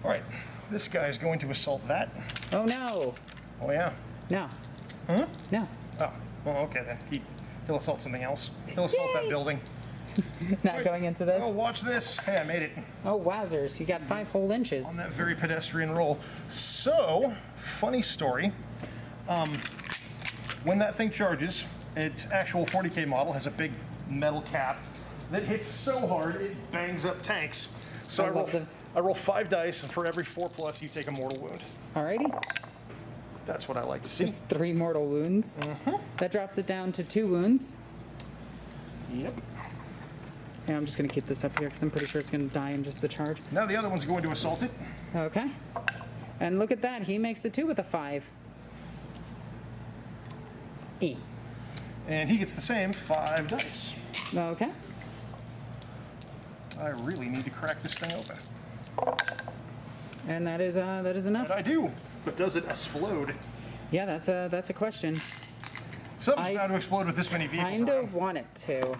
All right. This guy is going to assault that. Oh no. Oh, yeah. No. Huh? No. Oh, well, okay then. He'll assault something else. He'll assault that Yay. building. Not going into this? Oh, watch this. Hey, I made it. Oh, wowzers. You got 5 whole inches. On that very pedestrian roll. So, funny story. When that thing charges, its actual 40K model has a big metal cap that hits so hard it bangs up tanks. So I roll 5 dice, and for every 4+, you take a mortal wound. Alrighty. That's what I like to see. Just 3 mortal wounds. That drops it down to 2 wounds. Yep. And I'm just going to keep this up here because I'm pretty sure it's going to die in just the charge. Now the other one's going to assault it. Okay. And look at that. He makes it 2 with a 5. E. And he gets the same 5 dice. Okay. I really need to crack this thing open. And that is enough. And I do. But does it explode? Yeah, that's a question. Something's bound to explode with this many vehicles Kind around. of want it to.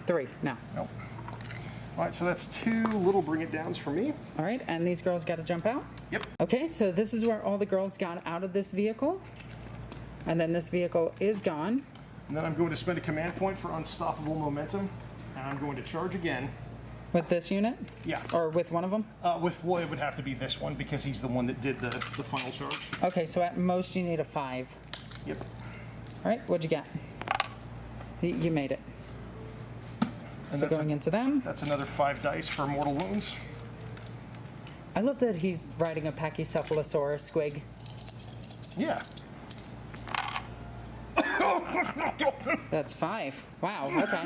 3. No. Nope. All right, so that's 2 little bring it downs for me. All right, and these girls got to jump out. Yep. Okay, so this is where all the girls got out of this vehicle. And then this vehicle is gone. And then I'm going to spend a command point for unstoppable momentum. And I'm going to charge again. With this unit? Yeah. Or with one of them? Well, it would have to be this one because he's the one that did the final charge. Okay, so at most you need a 5. Yep. All right, what'd you get? You made it. And So going into them. That's another 5 dice for mortal wounds. I love that he's riding a Pachycephalosaurus squig. Yeah. That's 5. Wow, okay.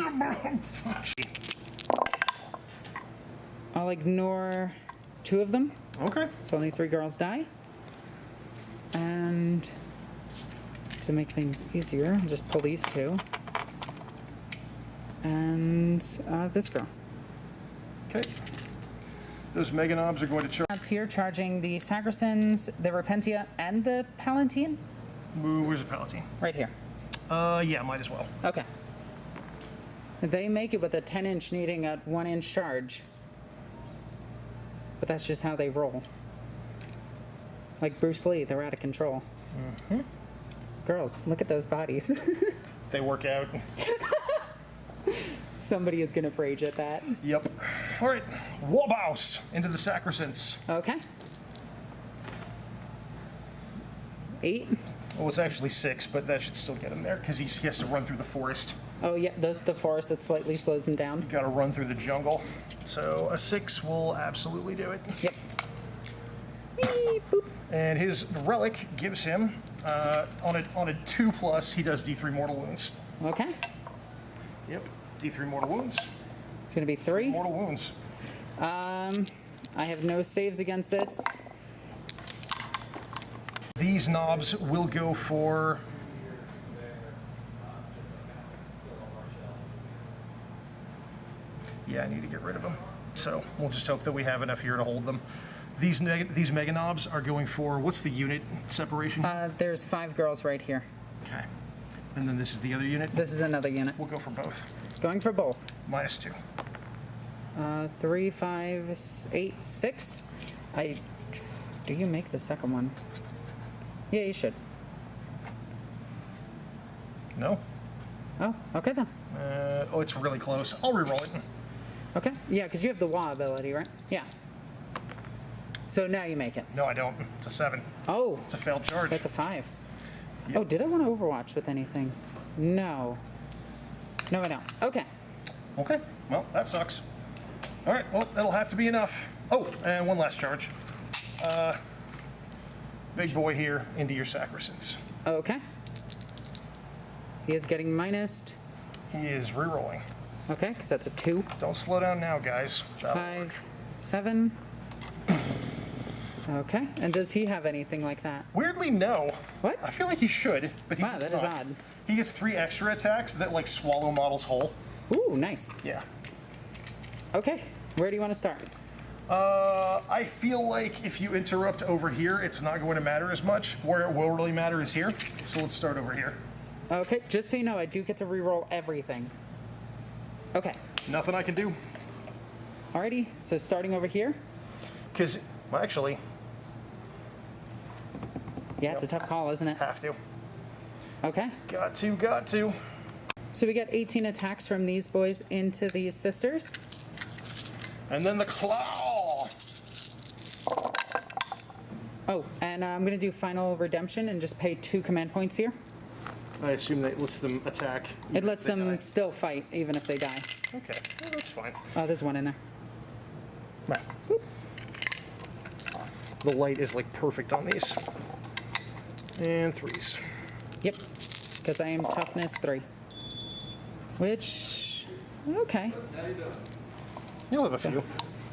I'll ignore 2 of them. Okay. So only 3 girls die. And to make things easier, I'll just pull these 2. And this girl. Okay. Those mega knobs are going to charge. That's here charging the Sagrasins, the Repentia, and the Palatine. Ooh, where's the Palatine? Right here. Yeah, might as well. Okay. They make it with a 10-inch needing a 1-inch charge. but that's just how they roll. Like Bruce Lee, they're out of control. Girls, look at those bodies. They work out. Somebody is gonna rage at that. Yep. All right, Warbouse into the Sacrosands. Okay. 8. Well, it's actually 6, but that should still get him there because he has to run through the forest. Oh yeah, the forest that slightly slows him down. Got to run through the jungle. So a 6 will absolutely do it. Yep. Beep, boop. And his relic gives him on a 2+, he does D3 mortal wounds. Okay. Yep, D3 mortal wounds. It's gonna be 3. Mortal wounds. I have no saves against this. These knobs will go for... Yeah, I need to get rid of them. So we'll just hope that we have enough here to hold them. These mega knobs are going for, what's the unit separation? There's 5 girls right here. Okay. And then this is the other unit? This is another unit. We'll go for both. Going for both. -2. 3, 5, 8, 6. Do you make the second one? Yeah, you should. No? Oh, okay then. Oh, it's really close. I'll reroll it. Okay. Yeah, because you have the Wah ability, right? Yeah. So now you make it. No, I don't. It's a 7. Oh, It's a failed charge. that's a 5. Yep. Oh, did I want to Overwatch with anything? No. No, I don't. Okay. Okay, well, that sucks. All right, well, that'll have to be enough. Oh, and one last charge. Big boy here into your Sacrosands. Okay. He is getting minused. He is rerolling. Okay, because that's a 2. Don't slow down now, guys. That'll 5, work. 7. Okay, and does he have anything like that? Weirdly, no. What? I feel like he should, but he Wow, does that is not. odd. He gets 3 extra attacks that, like, swallow models whole. Ooh, nice. Yeah. Okay, where do you want to start? I feel like if you interrupt over here, it's not going to matter as much. Where it will really matter is here. So let's start over here. Okay, just so you know, I do get to reroll everything. Okay, Nothing I can do. alrighty, so starting over here. Because, well, actually, Yeah, it's a tough call, isn't it? have to. Okay, Got to. so we get 18 attacks from these boys into these sisters. And then the claw. Oh, and I'm going to do Final Redemption and just pay 2 command points here. I assume that lets them attack. It lets if they them die. still fight, even if they die. Okay, well, that's fine. Oh, there's one in there. Right. The light is like perfect on these. And 3s. Yep, because I am toughness 3. Which, okay. You'll have a few.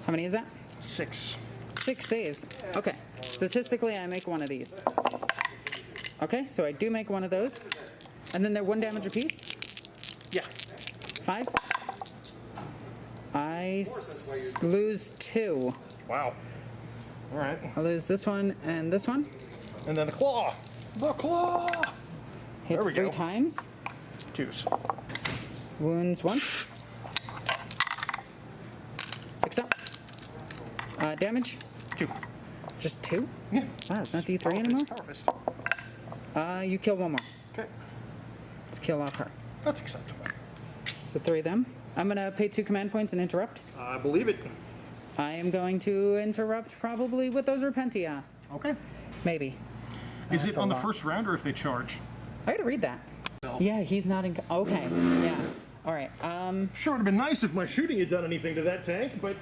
How many is that? 6. 6 saves. Okay, statistically I make one of these. Okay, so I do make one of those. And then they're 1 damage apiece? Yeah. 5s? I lose 2. Wow. All right. I lose this one and this one. And then the claw. The claw. Hits we 3 go. times. 2s. Wounds once. 6 up. Damage? 2. Just 2? Yeah. Wow, it's not D3 anymore? Power fist. You kill one more. Okay. Let's kill off her. That's acceptable. So 3 of them. I'm gonna pay 2 command points and interrupt. I believe it. I am going to interrupt probably with those Repentia. Okay. Maybe. Is That's it on a the lot. first round or if they charge? I gotta read that. Yeah, he's not in. Okay. Yeah. All right. Sure, it would have been nice if my shooting had done anything to that tank, but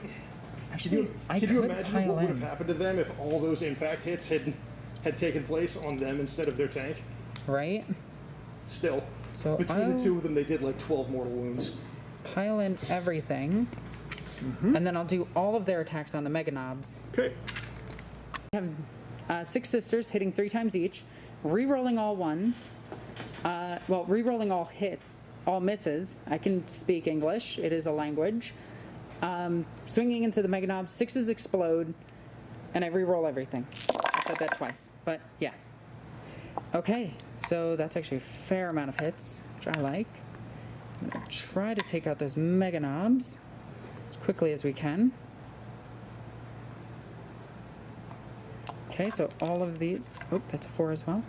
Actually, I could you could imagine pile what would have in. happened to them if all those impact hits had taken place on them instead of their tank? Right. Still, So between the I'll 2 of them, they did like 12 mortal wounds. pile in everything, and then I'll do all of their attacks on the Mega Knobs. Okay. I have 6 sisters hitting 3 times each, re-rolling all ones. Well, re-rolling all misses. I can speak English. It is a language. Swinging into the Mega Knobs, 6s explode, and I re-roll everything. I said that twice, but yeah. Okay, so that's actually a fair amount of hits, which I like. I'm gonna try to take out those Mega Knobs as quickly as we can. Okay, so all of these, oh, that's a 4 as well.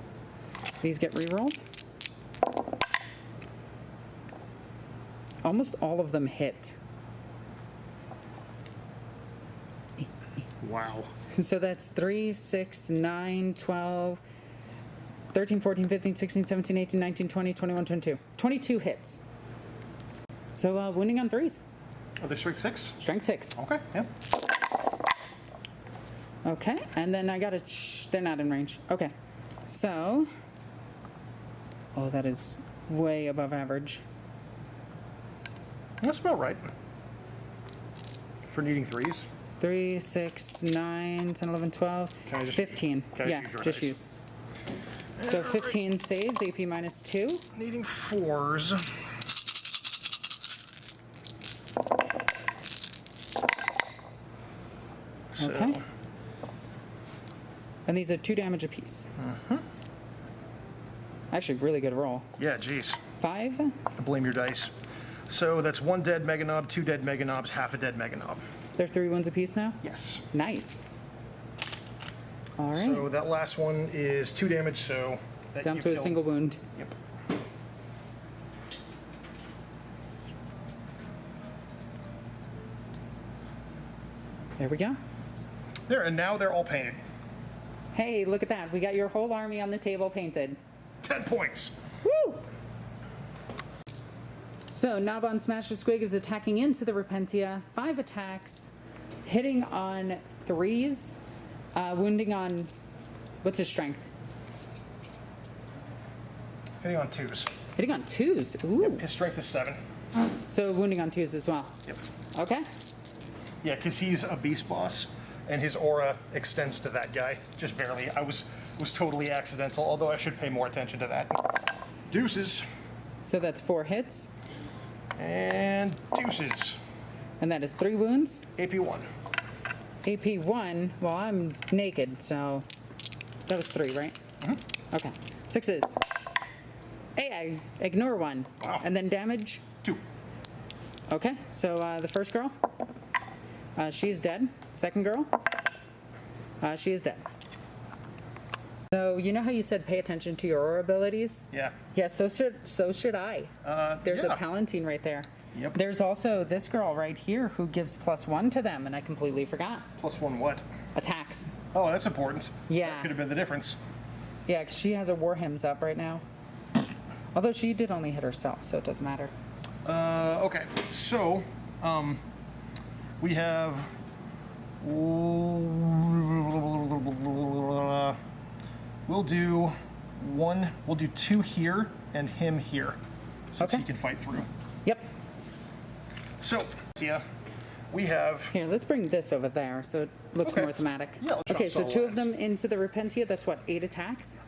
These get re-rolled. Almost all of them hit. Wow. So that's 3, 6, 9, 12, 13, 14, 15, 16, 17, 18, 19, 20, 21, 22. 22 hits. So wounding on 3s. Are they strength 6? Strength 6. Okay, yep. Okay, and then I gotta, they're not in range. Okay, so, oh, that is way above average. That's about right. For needing 3s. 3, 6, 9, 10, 11, 12, Can I just- 15. can I Yeah, use your just dice? use. So 15 saves, AP minus 2. Needing 4s. So, Okay. And these are 2 damage apiece. Actually, really good roll. yeah, geez. 5. I blame your dice. So that's 1 dead Meganob, 2 dead Meganobs, half a dead Meganob. They're 3 wounds apiece now? Yes. Nice. All right. So that last one is 2 damage, so... that Down you to a killed. single wound. Yep. There we go. There, and now they're all painted. Hey, look at that. We got your whole army on the table painted. 10 points. Woo! So, Nabon Smash the Squig is attacking into the Repentia. 5 attacks, hitting on 3s, wounding on, what's his strength? Hitting on 2s. Hitting on 2s. Ooh. His strength is 7. So, wounding on 2s as well. Yep. Okay. Yeah, because he's a beast boss, and his aura extends to that guy. Just barely. I was totally accidental, although I should pay more attention to that. Deuces. So, that's 4 hits, And deuces. and that is 3 wounds. AP 1. AP 1, well, I'm naked, so that was 3, right? Okay. 6s. Hey, I ignore 1. Wow. And then damage. 2. Okay, so the first girl, she is dead. Second girl, she is dead. So you know how you said pay attention to your aura abilities? Yeah. Yeah, so should I. There's yeah. a Palatine right there. Yep. There's also this girl right here who gives +1 to them, and I completely forgot. +1 what? Attacks. Oh, that's important. Yeah. That could have been the difference. Yeah, 'cause she has a war hymns up right now. Although she did only hit herself, so it doesn't matter. Okay. So, we have... We'll do 1... We'll do 2 here and him here, since Okay. he can fight through. Yep. So, yeah, we have... Here, let's bring this over there so it looks Okay. more thematic. Yeah, let's okay, drop so solo 2 of lines. them into the Repentia. That's what, 8 attacks?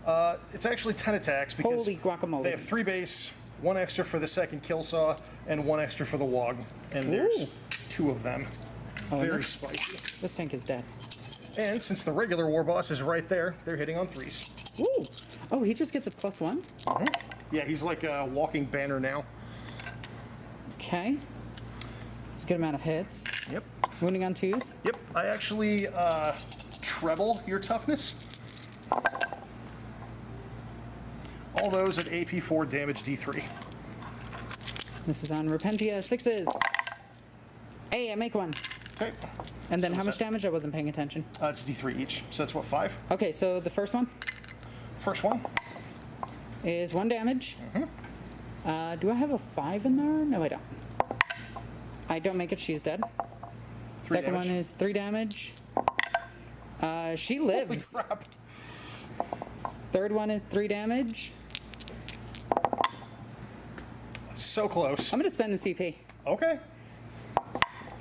It's actually 10 attacks because Holy guacamole. they have 3 base, 1 extra for the second kill saw, and 1 extra for the wog. And there's Ooh. 2 of them. Oh, and Very this- spicy. This tank is dead. And since the regular war boss is right there, they're hitting on 3s. Ooh. Oh, he just gets a +1? Yeah, he's like a walking banner now. Okay. It's a good amount of hits. Yep. Wounding on 2s. Yep. I actually treble your toughness. All those at AP 4 damage D3. This is on Repentia. 6s. Hey, I make 1. Okay. And then So how is much that- damage? I wasn't paying attention. It's D3 each. So that's what, 5? Okay, so the first one First one. is 1 damage. Do I have a 5 in there? No, I don't. I don't make it. She's dead. 3 Second damage. one is 3 damage. She Holy lives. crap. Third one is 3 damage. So close. I'm gonna spend the CP. Okay.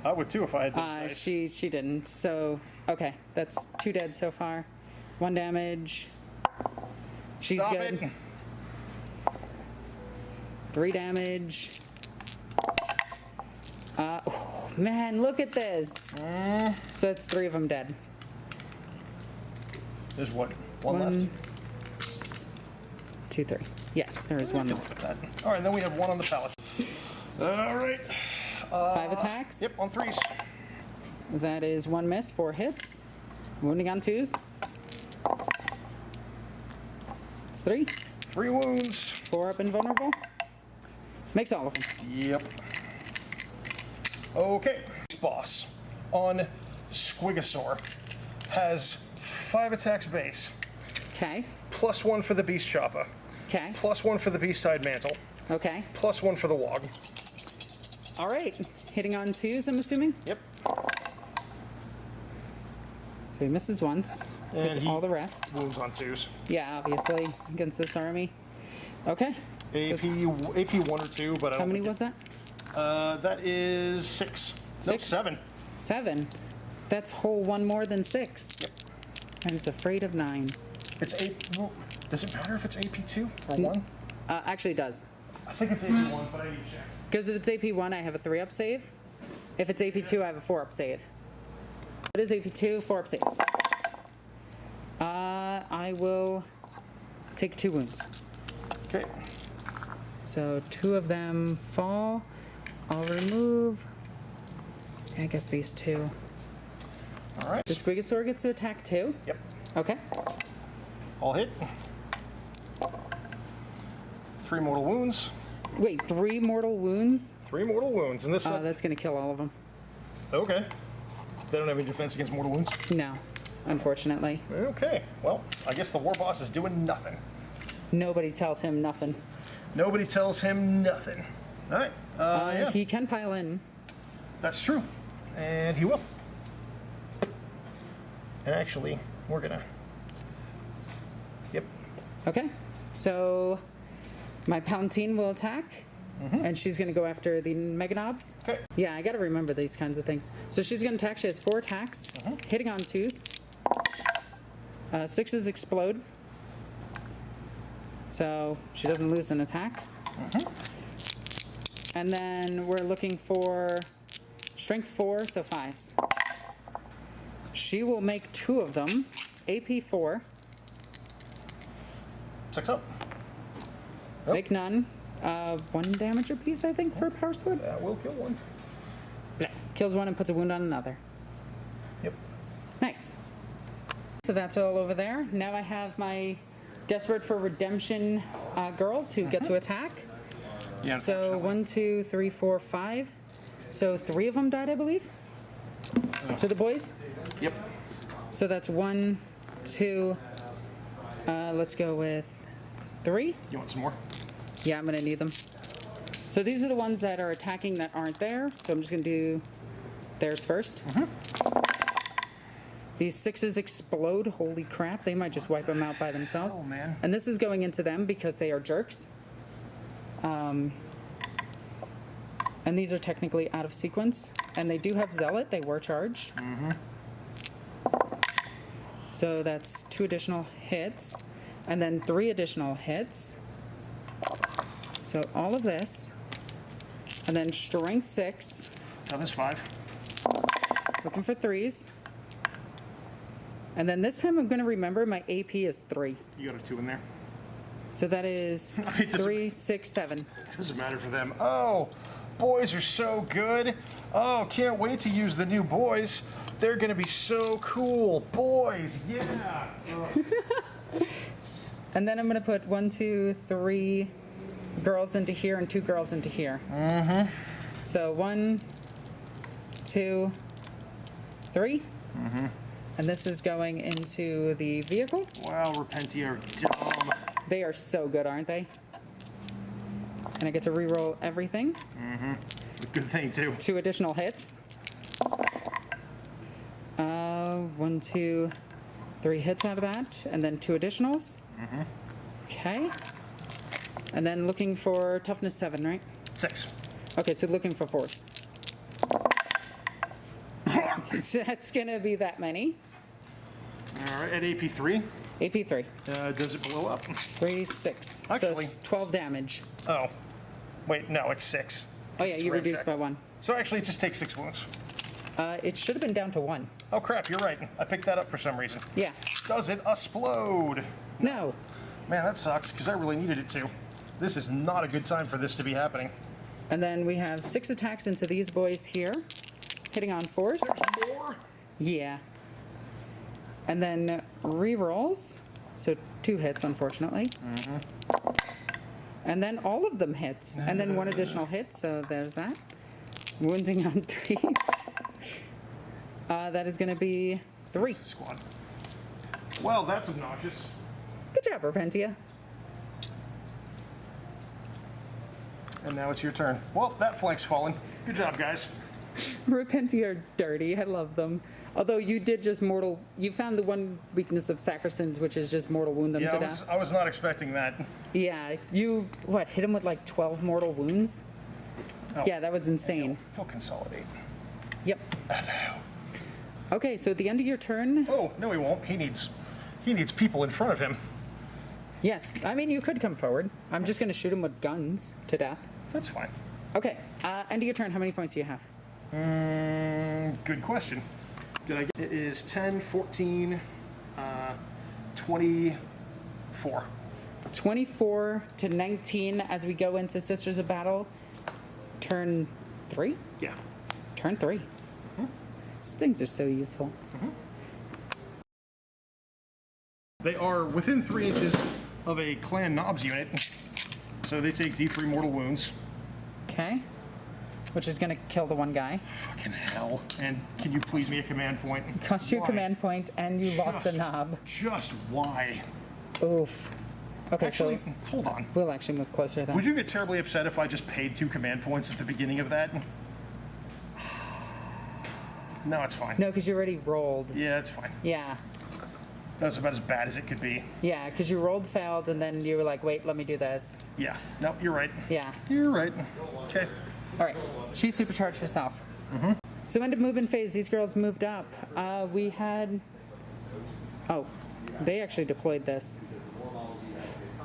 I would too if I had those dice. She didn't. So okay, that's 2 dead so far. 1 damage. She's Stop good. it. 3 damage. Oh, man, look at this. So that's 3 of them dead. There's what? One left. 2, 3. Yes, there is 1 left. That. All right, then we have 1 on the pallet. All right. 5 attacks. Yep, on 3s. That is 1 miss, 4 hits. Wounding on 2s. It's 3. 3 wounds. 4 up invulnerable. Makes all of them. Yep. Okay. This boss on Squigosaur has 5 attacks base, Okay. +1 for the Beast Chopper, Okay. +1 for the Beast Side Mantle, Okay. +1 for the Wog. All right. Hitting on 2s, I'm assuming. Yep. So he misses once. And Hits he all the rest. wounds on 2s. Yeah, obviously, against this army. Okay. So AP, it's- AP 1 or 2, but I how don't many think was that? that is 6. No, 6? 7. 7. That's whole 1 more than 6. Yep. And it's afraid of 9. It's well, does it matter if it's AP2 or 1? Actually, it does. I think it's AP1, but I need to check. Because if it's AP1, I have a 3-up save. If it's AP2, I have a 4-up save. It is AP2, 4-up saves. I will take 2 wounds. Okay. So 2 of them fall. I'll remove, I guess, these 2. All right. The Squigosaur gets to attack too? Yep. Okay. All hit. 3 mortal wounds. Wait, 3 mortal wounds? 3 mortal wounds. And this. That's going to kill all of them. Okay. They don't have any defense against mortal wounds. No, unfortunately. Okay. Well, I guess the war boss is doing nothing. Nobody tells him nothing. Nobody tells him nothing. All right. Yeah. He can pile in. That's true. And he will. And actually, we're gonna. Yep. Okay. So my Palantine will attack. And she's going to go after the Meganobs. Okay. Yeah, I got to remember these kinds of things. So she's going to attack. She has 4 attacks, hitting on 2s. 6s explode. So she doesn't lose an attack. And then we're looking for strength 4, so 5s. She will make 2 of them. AP 4. 6 up. Make none. 1 damage apiece, I think, for a power sword. That will kill 1. Yeah. Kills 1 and puts a wound on another. Yep. Nice. So that's all over there. Now I have my Desperate for Redemption girls who get to attack. Yeah. So 1, 2, 3, 4, 5. So 3 of them died, I believe. To the boys. Yep. So that's 1, 2. Let's go with 3. You want some more? Yeah, I'm gonna need them. So these are the ones that are attacking that aren't there. So I'm just gonna do theirs first. These 6s explode. Holy crap, they might just wipe them out by themselves. Oh, man. And this is going into them because they are jerks. And these are technically out of sequence. And they do have Zealot, they were charged. So that's 2 additional hits. And then 3 additional hits. So all of this. And then strength 6. Oh, there's 5. Looking for 3s. And then this time I'm going to remember my AP is 3. You got a 2 in there. So that is It doesn't- 3, 6, 7. Doesn't matter for them. Oh, boys are so good. Oh, can't wait to use the new boys. They're gonna be so cool. Boys, yeah. And then I'm going to put 1, 2, 3 girls into here and 2 girls into here. So 1, 2, 3. And this is going into the vehicle. Wow, Repentia are dumb. They are so good, aren't they? And I get to re-roll everything. Good thing, too. 2 additional hits. 1, 2, 3 hits out of that, and then 2 additionals. Okay. And then looking for toughness 7, right? 6. Okay, so looking for force. That's gonna be that many. All right, at AP 3, AP 3. does it blow up? 3, 6. So Actually- it's 12 damage. Oh, wait, no, it's 6. Oh yeah, It's you ram reduced check. by 1. So actually, it just takes 6 wounds. It should have been down to 1. Oh crap, you're right. I picked that up for some reason. Yeah. Does it explode? No. Man, that sucks, because I really needed it to. This is not a good time for this to be happening. And then we have 6 attacks into these boys here, hitting on force. More? Yeah. And then re-rolls. So 2 hits, unfortunately. And then all of them hits, and then 1 additional hit, so there's that. Wounding on 3. That is going to be 3. Squad. Well, that's obnoxious. Good job, Repentia. And now it's your turn. Well, that flank's fallen. Good job, guys. Repentia are dirty. I love them. Although you did just you found the one weakness of Sacrisans, which is just mortal wound them to death. I was not expecting that. Yeah, you, hit him with like 12 mortal wounds? Oh. Yeah, that was insane. He'll consolidate. Yep. Okay, so at the end of your turn, Oh, no he won't. He needs people in front of him. yes, I mean, you could come forward. I'm just going to shoot him with guns to death. That's fine. Okay, end of your turn, how many points do you have? Good question. Did I get it? Is 10, 14, 24. 24 to 19 as we go into Sisters of Battle. Turn 3? Yeah. Turn 3. These things are so useful. They are within 3 inches of a clan knobs unit, so they take D3 mortal wounds. Okay. Which is going to kill the one guy. Fucking hell. And can you please me a command point? Cost you a Why? command point, and you lost a knob. Just why? Oof. Okay, Actually, so hold on. we'll actually move closer then. Would you get terribly upset if I just paid 2 command points at the beginning of that? No, it's fine. No, because you already rolled. Yeah, it's fine. Yeah. That's about as bad as it could be. Yeah, because you rolled, failed, and then you were like, wait, let me do this. Yeah. No, you're right. Yeah. You're right. Okay. All right. She supercharged herself. So end of movement phase, these girls moved up. We had... Oh, they actually deployed this.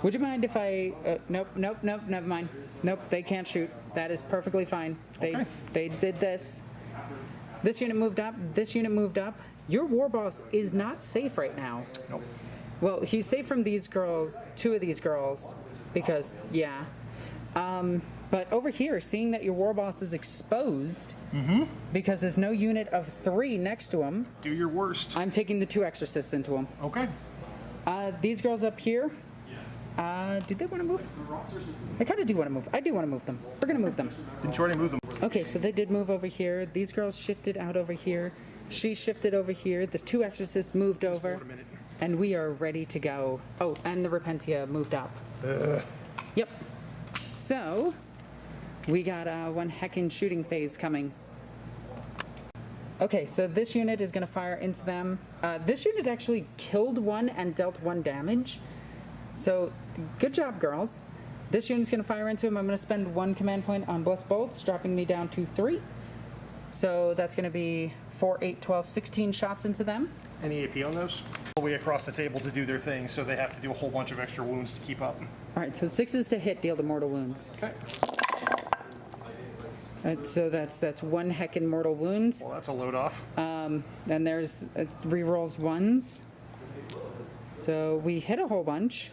Would you mind if I... nope, never mind. Nope, they can't shoot. That is perfectly fine. Okay. They did this. This unit moved up. This unit moved up. Your war boss is not safe right now. Nope. Well, he's safe from these girls, 2 of these girls, because, yeah. But over here, seeing that your war boss is exposed, because there's no unit of 3 next to him, Do your worst. I'm taking the 2 exorcists into him. Okay. These girls up here, did they want to move? They kind of do want to move. I do want to move them. We're going to move them. Didn't you already move them? Okay, so they did move over here. These girls shifted out over here. She shifted over here. The 2 exorcists moved over. a minute. And we are ready to go. Oh, and the Repentia moved up. Yep. So, we got one heckin' shooting phase coming. Okay, so this unit is going to fire into them. This unit actually killed 1 and dealt 1 damage. So, good job, girls. This unit's going to fire into him. I'm going to spend 1 command point on Blessed Bolts, dropping me down to 3. So that's going to be 4, 8, 12, 16 shots into them. Any AP on those? All the way across the table to do their thing, so they have to do a whole bunch of extra wounds to keep up. All right, so 6s to hit, deal the mortal wounds. Okay. So that's 1 heckin' mortal wounds. Well, that's a load off. And there's rerolls 1s. So we hit a whole bunch.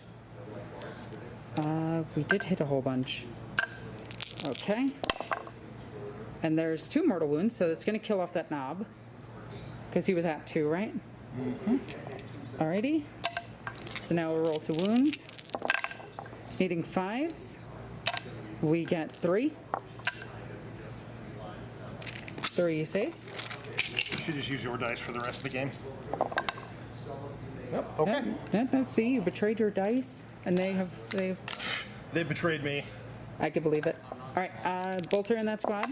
We did hit a whole bunch. Okay. And there's 2 mortal wounds, so it's going to kill off that knob. Because he was at 2, right? Alrighty. So now we'll roll 2 wounds. Needing 5s. We get 3. 3 saves. You should just use your dice for the rest of the game. Yep, okay. Let's see, you betrayed your dice, and they've They betrayed me. I can believe it. All right, Bolter in that squad.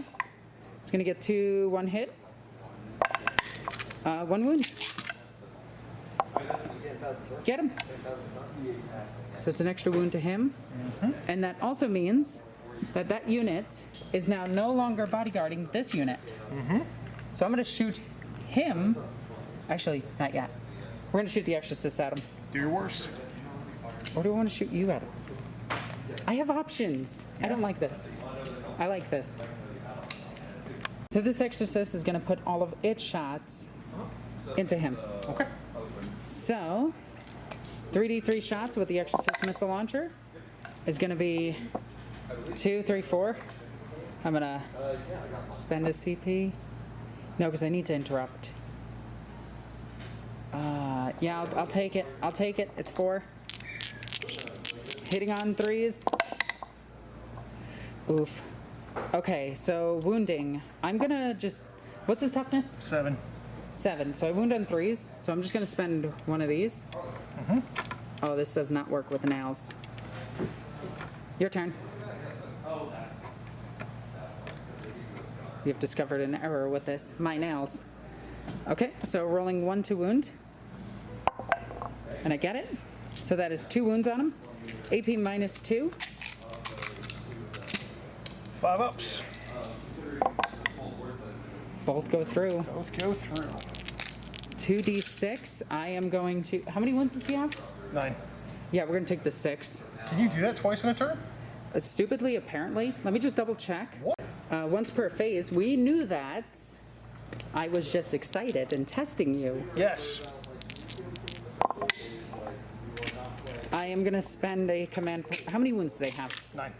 He's gonna get 2 1 hit. 1 wound. Get him. So it's an extra wound to him. And that also means that that unit is now no longer bodyguarding this unit. So I'm gonna shoot him. Actually, not yet. We're gonna shoot the exorcist at him. Do your worst. Or do I want to shoot you at him? I have options. I don't like this. I like this. So this exorcist is going to put all of its shots into him. Okay. So 3d3 shots with the exorcist missile launcher is going to be 2, 3, 4. I'm going to spend a CP. No, because I need to interrupt. Yeah, I'll take it. I'll take it. It's 4. hitting on 3s. Oof. Okay, so wounding. I'm gonna just, what's his toughness? 7. 7. So I wound on 3s, so I'm just gonna spend one of these. Oh, this does not work with nails. Your turn. You've discovered an error with this. My nails. Okay, so rolling 1 to wound. And I get it. So that is 2 wounds on him. AP minus 2. 5 ups. Both go through. Both go through. 2d6. I am going to. How many wounds does he have? 9. Yeah, we're going to take the 6. Can you do that twice in a turn? Stupidly, apparently. Let me just double check. What? Once per phase. We knew that. I was just excited and testing you. Yes. I am going to spend a command. How many wounds do they have? 9.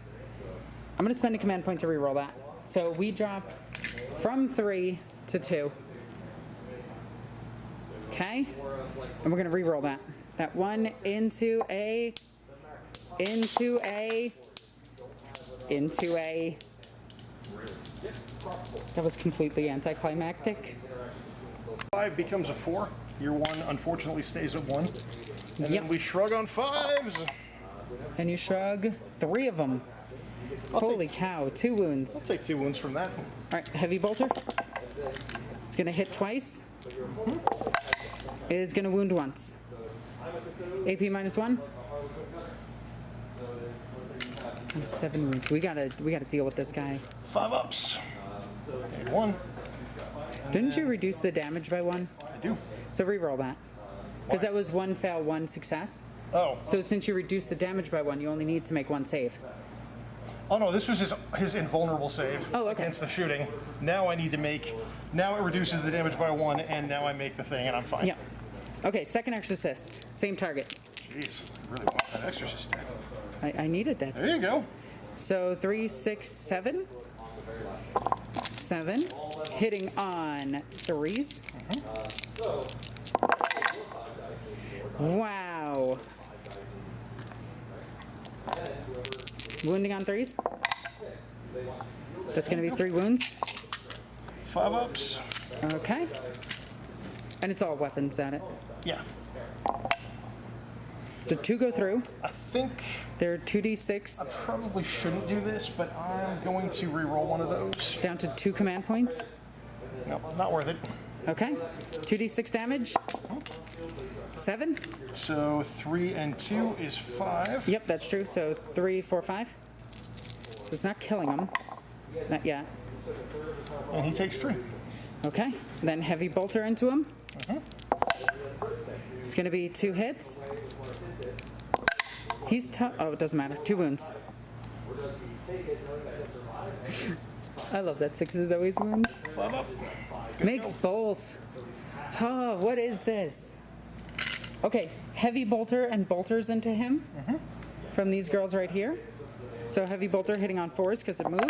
I'm going to spend a command point to reroll that. So we drop from 3 to 2. Okay? And we're going to reroll that. That 1 into a. That was completely anticlimactic. 5 becomes a 4. Your 1 unfortunately stays at 1. And Yep. then we shrug on 5s. And you shrug 3 of them. Holy cow, 2 wounds. I'll take 2 wounds from that. All right, heavy bolter. It's going to hit twice. Is going to wound once. AP minus 1. 7 wounds. We gotta deal with this guy. 5 ups. And 1. Didn't you reduce the damage by 1? I do. So reroll that. Because that was 1 fail, 1 success. Oh. So since you reduced the damage by 1, you only need to make 1 save. Oh no, this was his invulnerable save Oh, okay. against the shooting. Now I need to make. Now it reduces the damage by 1, and now I make the thing, and I'm fine. Yeah. Okay, second exorcist. Same target. Jeez, I really want that exorcist stat. I needed that. There you go. So 3, 6, 7. 7. Hitting on 3s. Wow. Wounding on 3s. That's going to be 3 wounds. 5 ups. Okay. And it's all weapons at it. Yeah. So 2 go through. I think They're 2d6 probably shouldn't do this, but I'm going to re-roll one of those. down to 2 command points. No, not worth it. Okay. 2d6 damage. 7. So 3 and 2 is 5. Yep, that's true. So 3, 4, 5. So it's not killing him. Not yet. And he takes 3. Okay. Then heavy bolter into him. It's going to be 2 hits. He's tough. Oh, it doesn't matter. 2 wounds. I love that 6s always wound. 5 up. Makes both. Oh, what is this? Okay, heavy bolter and bolters into him from these girls right here. So heavy bolter hitting on 4s because it moved.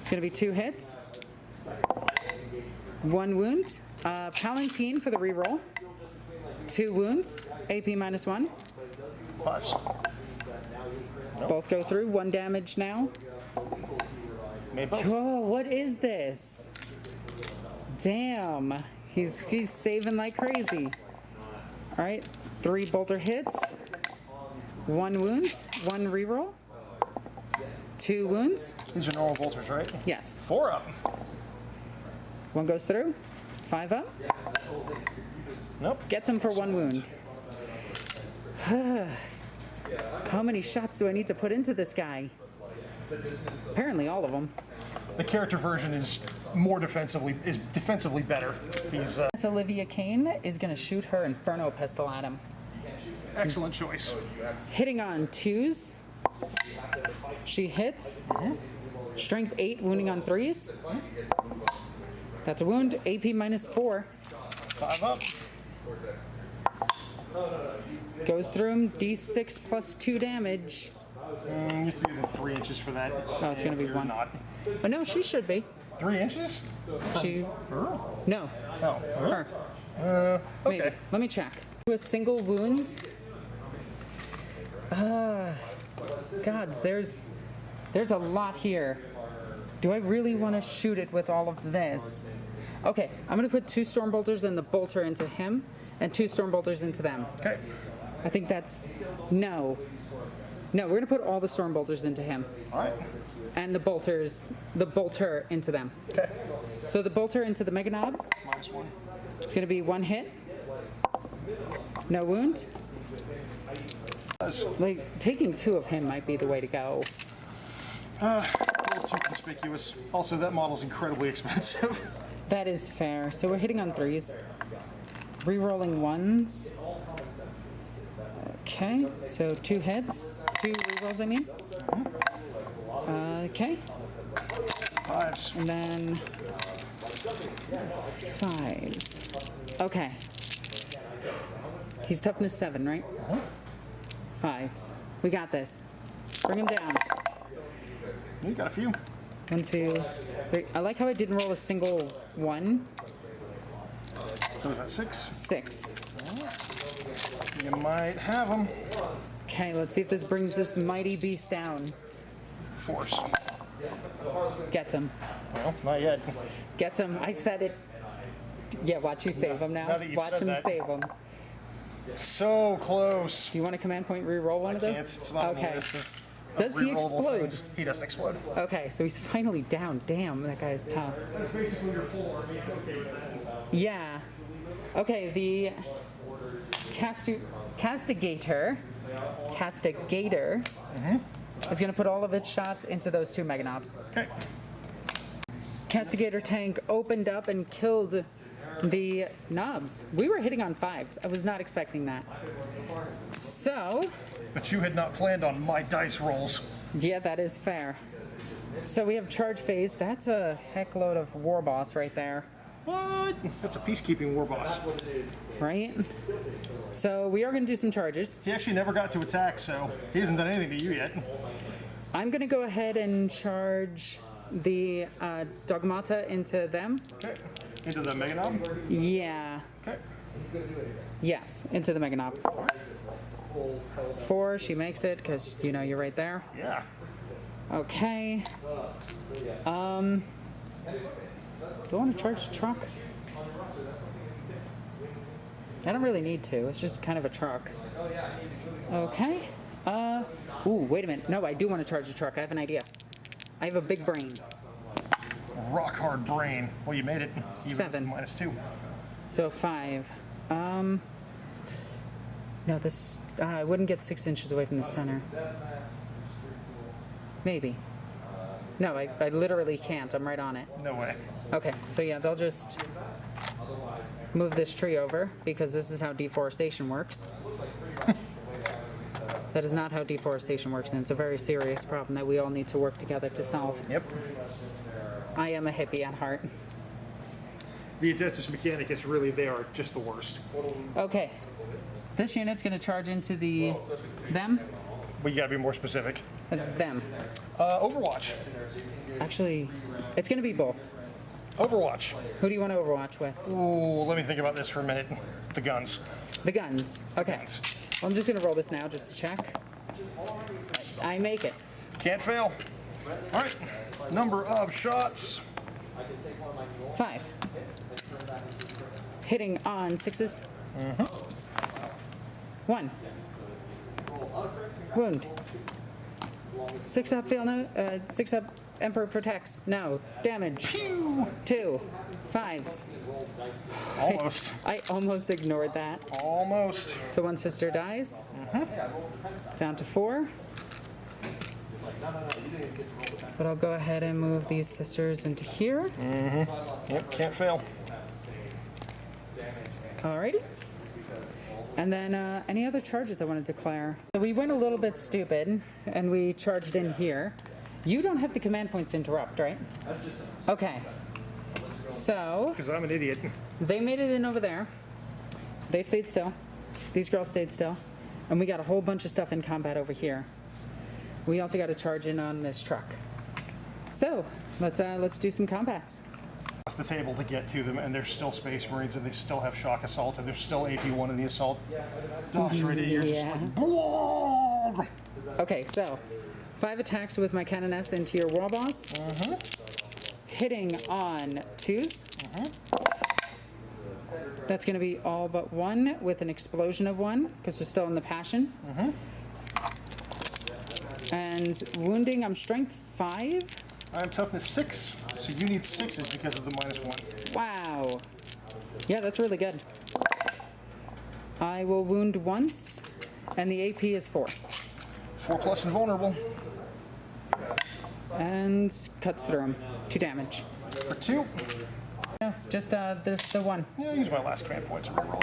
It's going to be 2 hits. 1 wound. Palatine for the reroll. 2 wounds. AP minus 1. 5s. Both go through. 1 damage now. Made both. Oh, what is this? Damn. He's saving like crazy. All right. 3 bolter hits. 1 wound. 1 reroll. 2 wounds. These are normal bolters, right? Yes. 4 up. 1 goes through. 5 up. Nope. Gets him for 1 wound. How many shots do I need to put into this guy? Apparently all of them. The character version is defensively better. He's So Olivia Kane is going to shoot her Inferno Pistol at him. excellent choice. Hitting on 2s. She hits. Strength 8, wounding on 3s. That's a wound. AP minus 4. 5 up. Goes through him. D6 plus 2 damage. You have to be within 3 inches for that. Oh, it's going to be You're 1. not. But no, she should be. 3 inches? She. No. Oh. Her. Okay. Maybe. Let me check. To a single wound. Gods, there's a lot here. Do I really want to shoot it with all of this? Okay, I'm going to put 2 Stormbolters and the bolter into him, and 2 Stormbolters into them. Okay. I think that's... No. No, we're going to put all the Stormbolters into him. All right. And the bolter into them. Okay. So the bolter into the Mega Knobs. -1. It's going to be 1 hit. No wound. Like, taking 2 of him might be the way to go. A little too conspicuous. Also, that model's incredibly expensive. That is fair. So we're hitting on 3s. Rerolling 1s. Okay, so 2 hits. 2 rerolls, I mean. Okay. 5s. And then 5s. Okay. He's toughness 7, right? 5s. We got this. Bring him down. You got a few. 1, 2, 3. I like how I didn't roll a single 1. So is that 6? 6. You might have them. Okay, let's see if this brings this mighty beast down. Force. Gets him. Well, not yet. Gets him. I said it. Yeah, watch you save him now. now that you've Watch said him that. save him. So close. Do you want a command point reroll one of those? Can't. It's not on the Okay. list of Does he rerollable explode? things. He doesn't explode. Okay, so he's finally down. Damn, that guy's tough. That's basically your full army. I'm okay with that. Yeah. Okay, the Castigator is going to put all of its shots into those 2 Mega Knobs. Okay. Castigator tank opened up and killed the knobs. We were hitting on 5s. I was not expecting that. So, But you had not planned on my dice rolls. yeah, that is fair. So we have charge phase. That's a heck load of war boss right there, What? That's a peacekeeping war boss. right? So we are going to do some charges. He actually never got to attack, so he hasn't done anything to you yet. I'm going to go ahead and charge the Dogmata into them. Okay. Into the Mega Knob. Yeah. Okay. Yes, into the Mega Knob. 4, she makes it because, you know, you're right there. Yeah. Okay. Do I want to charge the truck? I don't really need to. It's just kind of a truck. Okay. Ooh, wait a minute. No, I do want to charge the truck. I have an idea. I have a big brain. Rock hard brain. Well, you made it. Even 7. -2. So 5. No, this... I wouldn't get 6 inches away from the center. Maybe. No, I literally can't. I'm right on it. No way. Okay, so yeah, they'll just move this tree over because this is how deforestation works. That is not how deforestation works, and it's a very serious problem that we all need to work together to solve. Yep. I am a hippie at heart. The Adeptus Mechanicus, really, they are just the worst. Okay, this unit's going to charge into them. But you gotta be more specific. Them. Overwatch. Actually, it's going to be both. Overwatch. Who do you want to overwatch with? Ooh, let me think about this for a minute. The guns. The guns. Okay. Guns. Well, I'm just going to roll this now just to check. I make it. Can't fail. All right. Number of shots. 5. Hitting on 6s. 1. Wound. 6 up, fail no. 6 up, Emperor protects. No. Damage. Pew. 2. 5s. Almost. I almost ignored that. Almost. So 1 sister dies. Down to 4. But I'll go ahead and move these sisters into here. Yep, can't fail. Alrighty. And then any other charges I want to declare. So we went a little bit stupid and we charged in here. You don't have the command points to interrupt, right? Okay. So Because I'm an idiot. they made it in over there. They stayed still. These girls stayed still. And we got a whole bunch of stuff in combat over here. We also got to charge in on this truck. So let's do some combats. across the table to get to them, and they're still Space Marines, and they still have Shock Assault, and they're still AP1 in the Assault. Dogs right here, just Yeah. like, "Bwong!" Okay, so 5 attacks with my Cannoness into your War Boss. Hitting on 2s. That's going to be all but 1 with an explosion of 1 because we're still in the Passion. And wounding, I'm strength 5. I am toughness 6, so you need 6s because of the -1. Wow. Yeah, that's really good. I will wound once, and the AP is 4. 4+ invulnerable. And cuts through him. 2 damage. For 2. No, just this the 1. Yeah, use my last command point to reroll.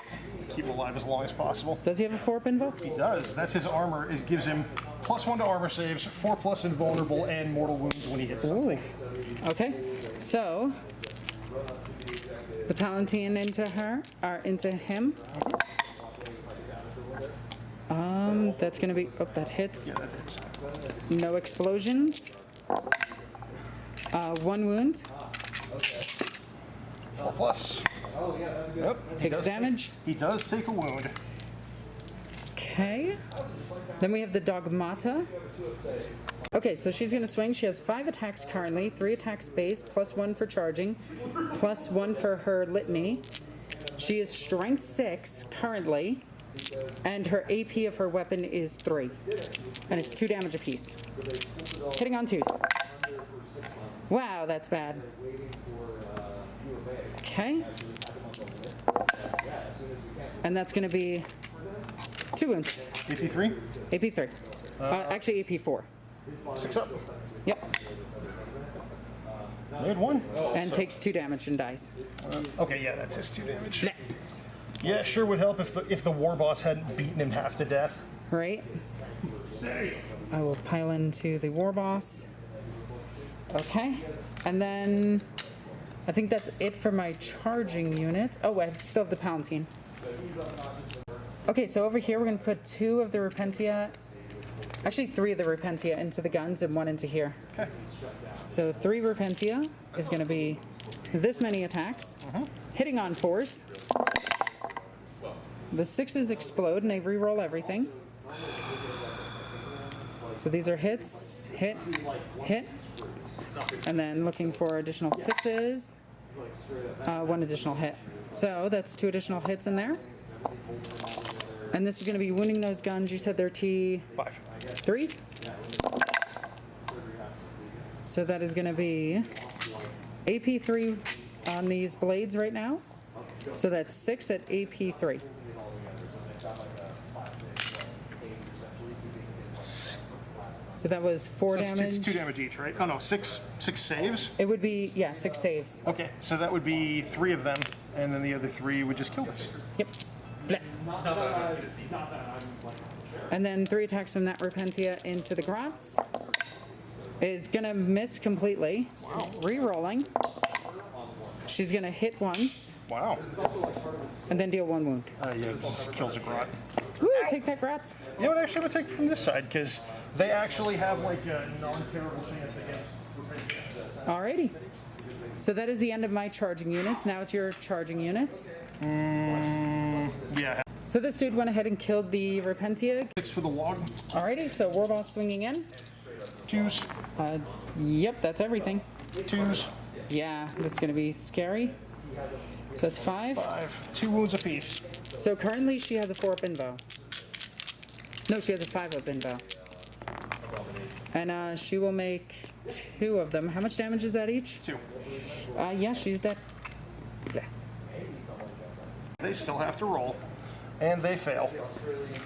Keep him alive as long as possible. Does he have a 4-up invo? He does. That's his armor. It gives him +1 to armor saves, 4+ invulnerable, and mortal wounds when he hits something. Okay, so the Palatine into her, or into him. That's gonna be, oh, that hits. Yeah, that hits. No explosions. 1 wound. 4+. Yep. Takes damage. He does take a wound. Okay. Then we have the Dogmata. Okay, so she's going to swing. She has 5 attacks currently, 3 attacks base, +1 for charging, +1 for her litany. She is strength 6 currently, and her AP of her weapon is 3. And it's 2 damage apiece. Hitting on 2s. Wow, that's bad. Okay. And that's going to be 2 wounds. AP3. AP3. Actually, AP4. 6 up. Yep. Made 1. And takes 2 damage and dies. Okay, yeah, that's his 2 damage. Bleh. Yeah, sure would help if the war boss hadn't beaten him half to death. Right? I will pile into the War Boss. Okay. And then I think that's it for my charging unit. Oh, I still have the Palatine. Okay, so over here we're going to put 2 of the Repentia, actually 3 of the Repentia into the guns and 1 into here. Okay. So 3 Repentia is going to be this many attacks, hitting on 4s. The 6s explode and they re-roll everything. So these are hits, hit, hit, and then looking for additional 6s, 1 additional hit. So that's 2 additional hits in there. And this is going to be wounding those guns. You said they're5. T3s? So that is going to be AP3 on these blades right now. So that's 6 at AP3. So that was 4 So damage. it's 2 damage each, right? Oh no, 6 saves? It would be, yeah, 6 saves. Okay, so that would be 3 of them, and then the other 3 would just kill this. Yep. Bleh. And then 3 attacks from that Repentia into the Grotz. Is gonna miss completely. Wow. Re-rolling. She's gonna hit once, Wow. and then deal 1 wound. Yeah, it just kills a grot. Woo, take that, Grotz. You know what, actually, I'm going to take it from this side, because they actually have, like, a non-terrible chance against Repentia. Alrighty. So that is the end of my charging units. Now it's your charging units. Yeah. So this dude went ahead and killed the Repentia. 6 for the log. Alrighty, so Warboss swinging in. 2s. Yep, that's everything. 2s. Yeah, that's gonna be scary. So that's 5. 5. 2 wounds apiece. So currently she has a 4-up invo. No, she has a 5-up invo. And she will make 2 of them. How much damage is that each? 2. Yeah, she's dead. Yeah. They still have to roll, and they fail.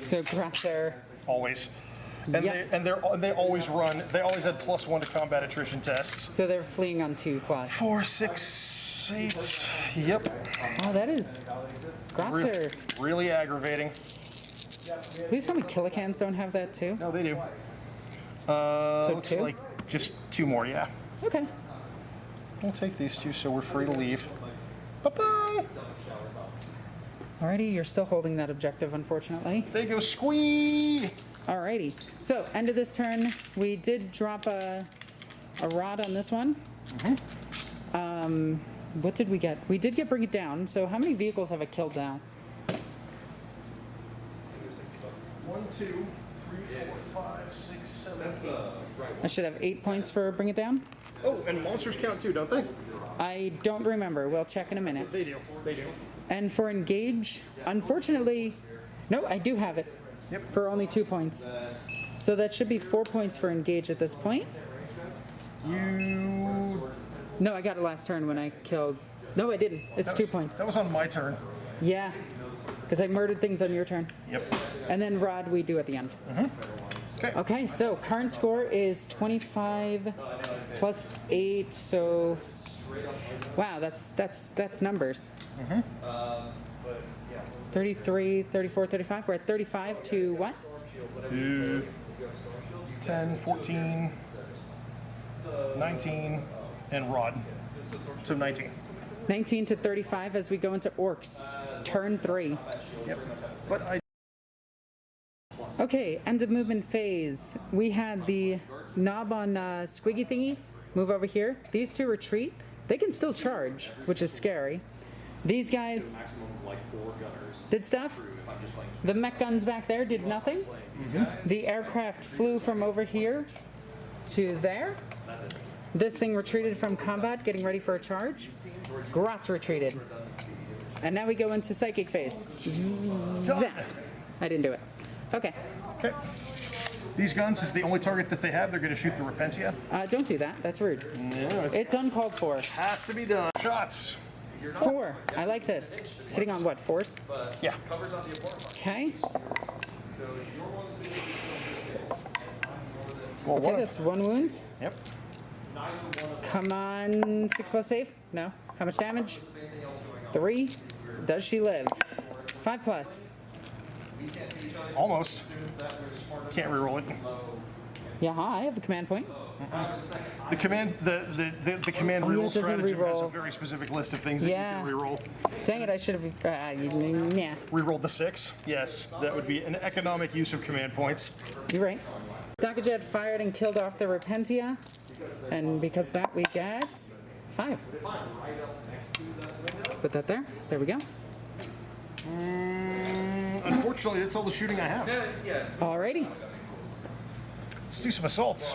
So Grotzer. Always. And Yep. they always run. They always had +1 to combat attrition tests. So they're fleeing on 2+. 4, 6, 8. Yep. Oh, that is Grotzer. Really aggravating. Please tell me Killicans don't have that too. No, they do. So Looks 2? like just 2 more, yeah. Okay. We'll take these 2 so we're free to leave. Bye-bye. Alrighty, you're still holding that objective, unfortunately. They go squee. Alrighty. So, end of this turn, we did drop a rod on this one. what did we get? We did get Bring It Down. So how many vehicles have I killed now? 1, 2, 3, 4, 5, 6, 7, 8. I should have 8 points for Bring It Down. Oh, and monsters count too, don't they? I don't remember. We'll check in a minute. They do. They do. And for Engage, unfortunately, no, I do have it. Yep. For only 2 points. So that should be 4 points for Engage at this point. You. No, I got it last turn when I killed. No, I didn't. It's 2 points. That was on my turn. Yeah, because I murdered things on your turn. Yep. And then Rod, we do at the end. Okay. Okay, so current score is 25 plus 8, so wow, that's numbers. 33, 34, 35. We're at 35 to what? 10, 14, 19, and Rod. So 19. 19 to 35 as we go into Orks. Turn 3. Yep. But I. Okay, end of movement phase. We had the knob on Squiggy thingy move over here. These two retreat. They can still charge, which is scary. These guys did stuff. The mech guns back there did nothing. The aircraft flew from over here to there. This thing retreated from combat, getting ready for a charge. Grotz retreated. And now we go into psychic phase. Zap. I didn't do it. Okay. Okay. These guns is the only target that they have. They're going to shoot the Repentia. Don't do that. That's rude. No, It's uncalled for. has to be done. Shots. 4. I like this. Hitting on what? 4s? Yeah. Okay. Well, Okay, one. that's 1 wound. Yep. Come on. 6 plus save? No. How much damage? 3. Does she live? 5 plus. Almost. Can't reroll it. Yeah, I have a command point. The command, the command Oh, yeah, reroll it doesn't strategy has a reroll. very specific list of things that Yeah. you can reroll. Dang it, I should have. Yeah, Rerolled the 6. Yes, that would be an economic use of command points. you're right. Dakajet fired and killed off the Repentia. And because of that, we get 5. Let's put that there. There we go. Unfortunately, that's all the shooting I have. Alrighty. Let's do some assaults.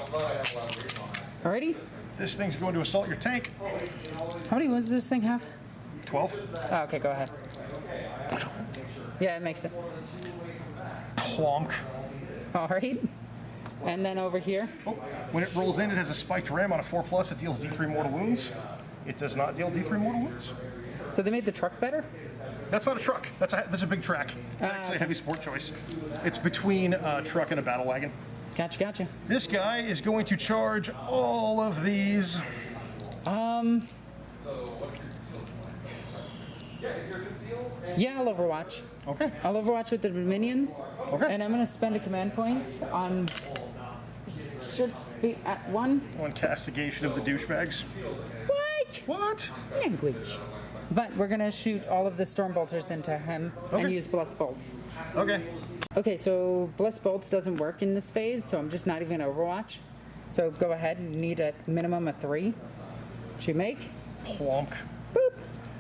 Alrighty. This thing's going to assault your tank. How many wounds does this thing have? 12. Oh, okay, go ahead. Yeah, it makes it. Plonk. Alright. And then over here. Oh, when it rolls in, it has a spiked ram on a 4+. It deals D3 mortal wounds. It does not deal D3 mortal wounds. So they made the truck better? That's not a truck. That's a big track. It's actually a heavy sport choice. It's between a truck and a battle wagon. Gotcha, gotcha. This guy is going to charge all of these. Yeah, I'll overwatch. Okay. I'll overwatch with the minions. Okay. And I'm going to spend a command point on. Should be at 1. On castigation of the douchebags. What? What? Language. But we're going to shoot all of the storm bolters into him and Okay. use bless bolts. Okay. Okay, so bless bolts doesn't work in this phase, so I'm just not even going to overwatch. So go ahead and need a minimum of 3. Should you make? Plonk. Boop.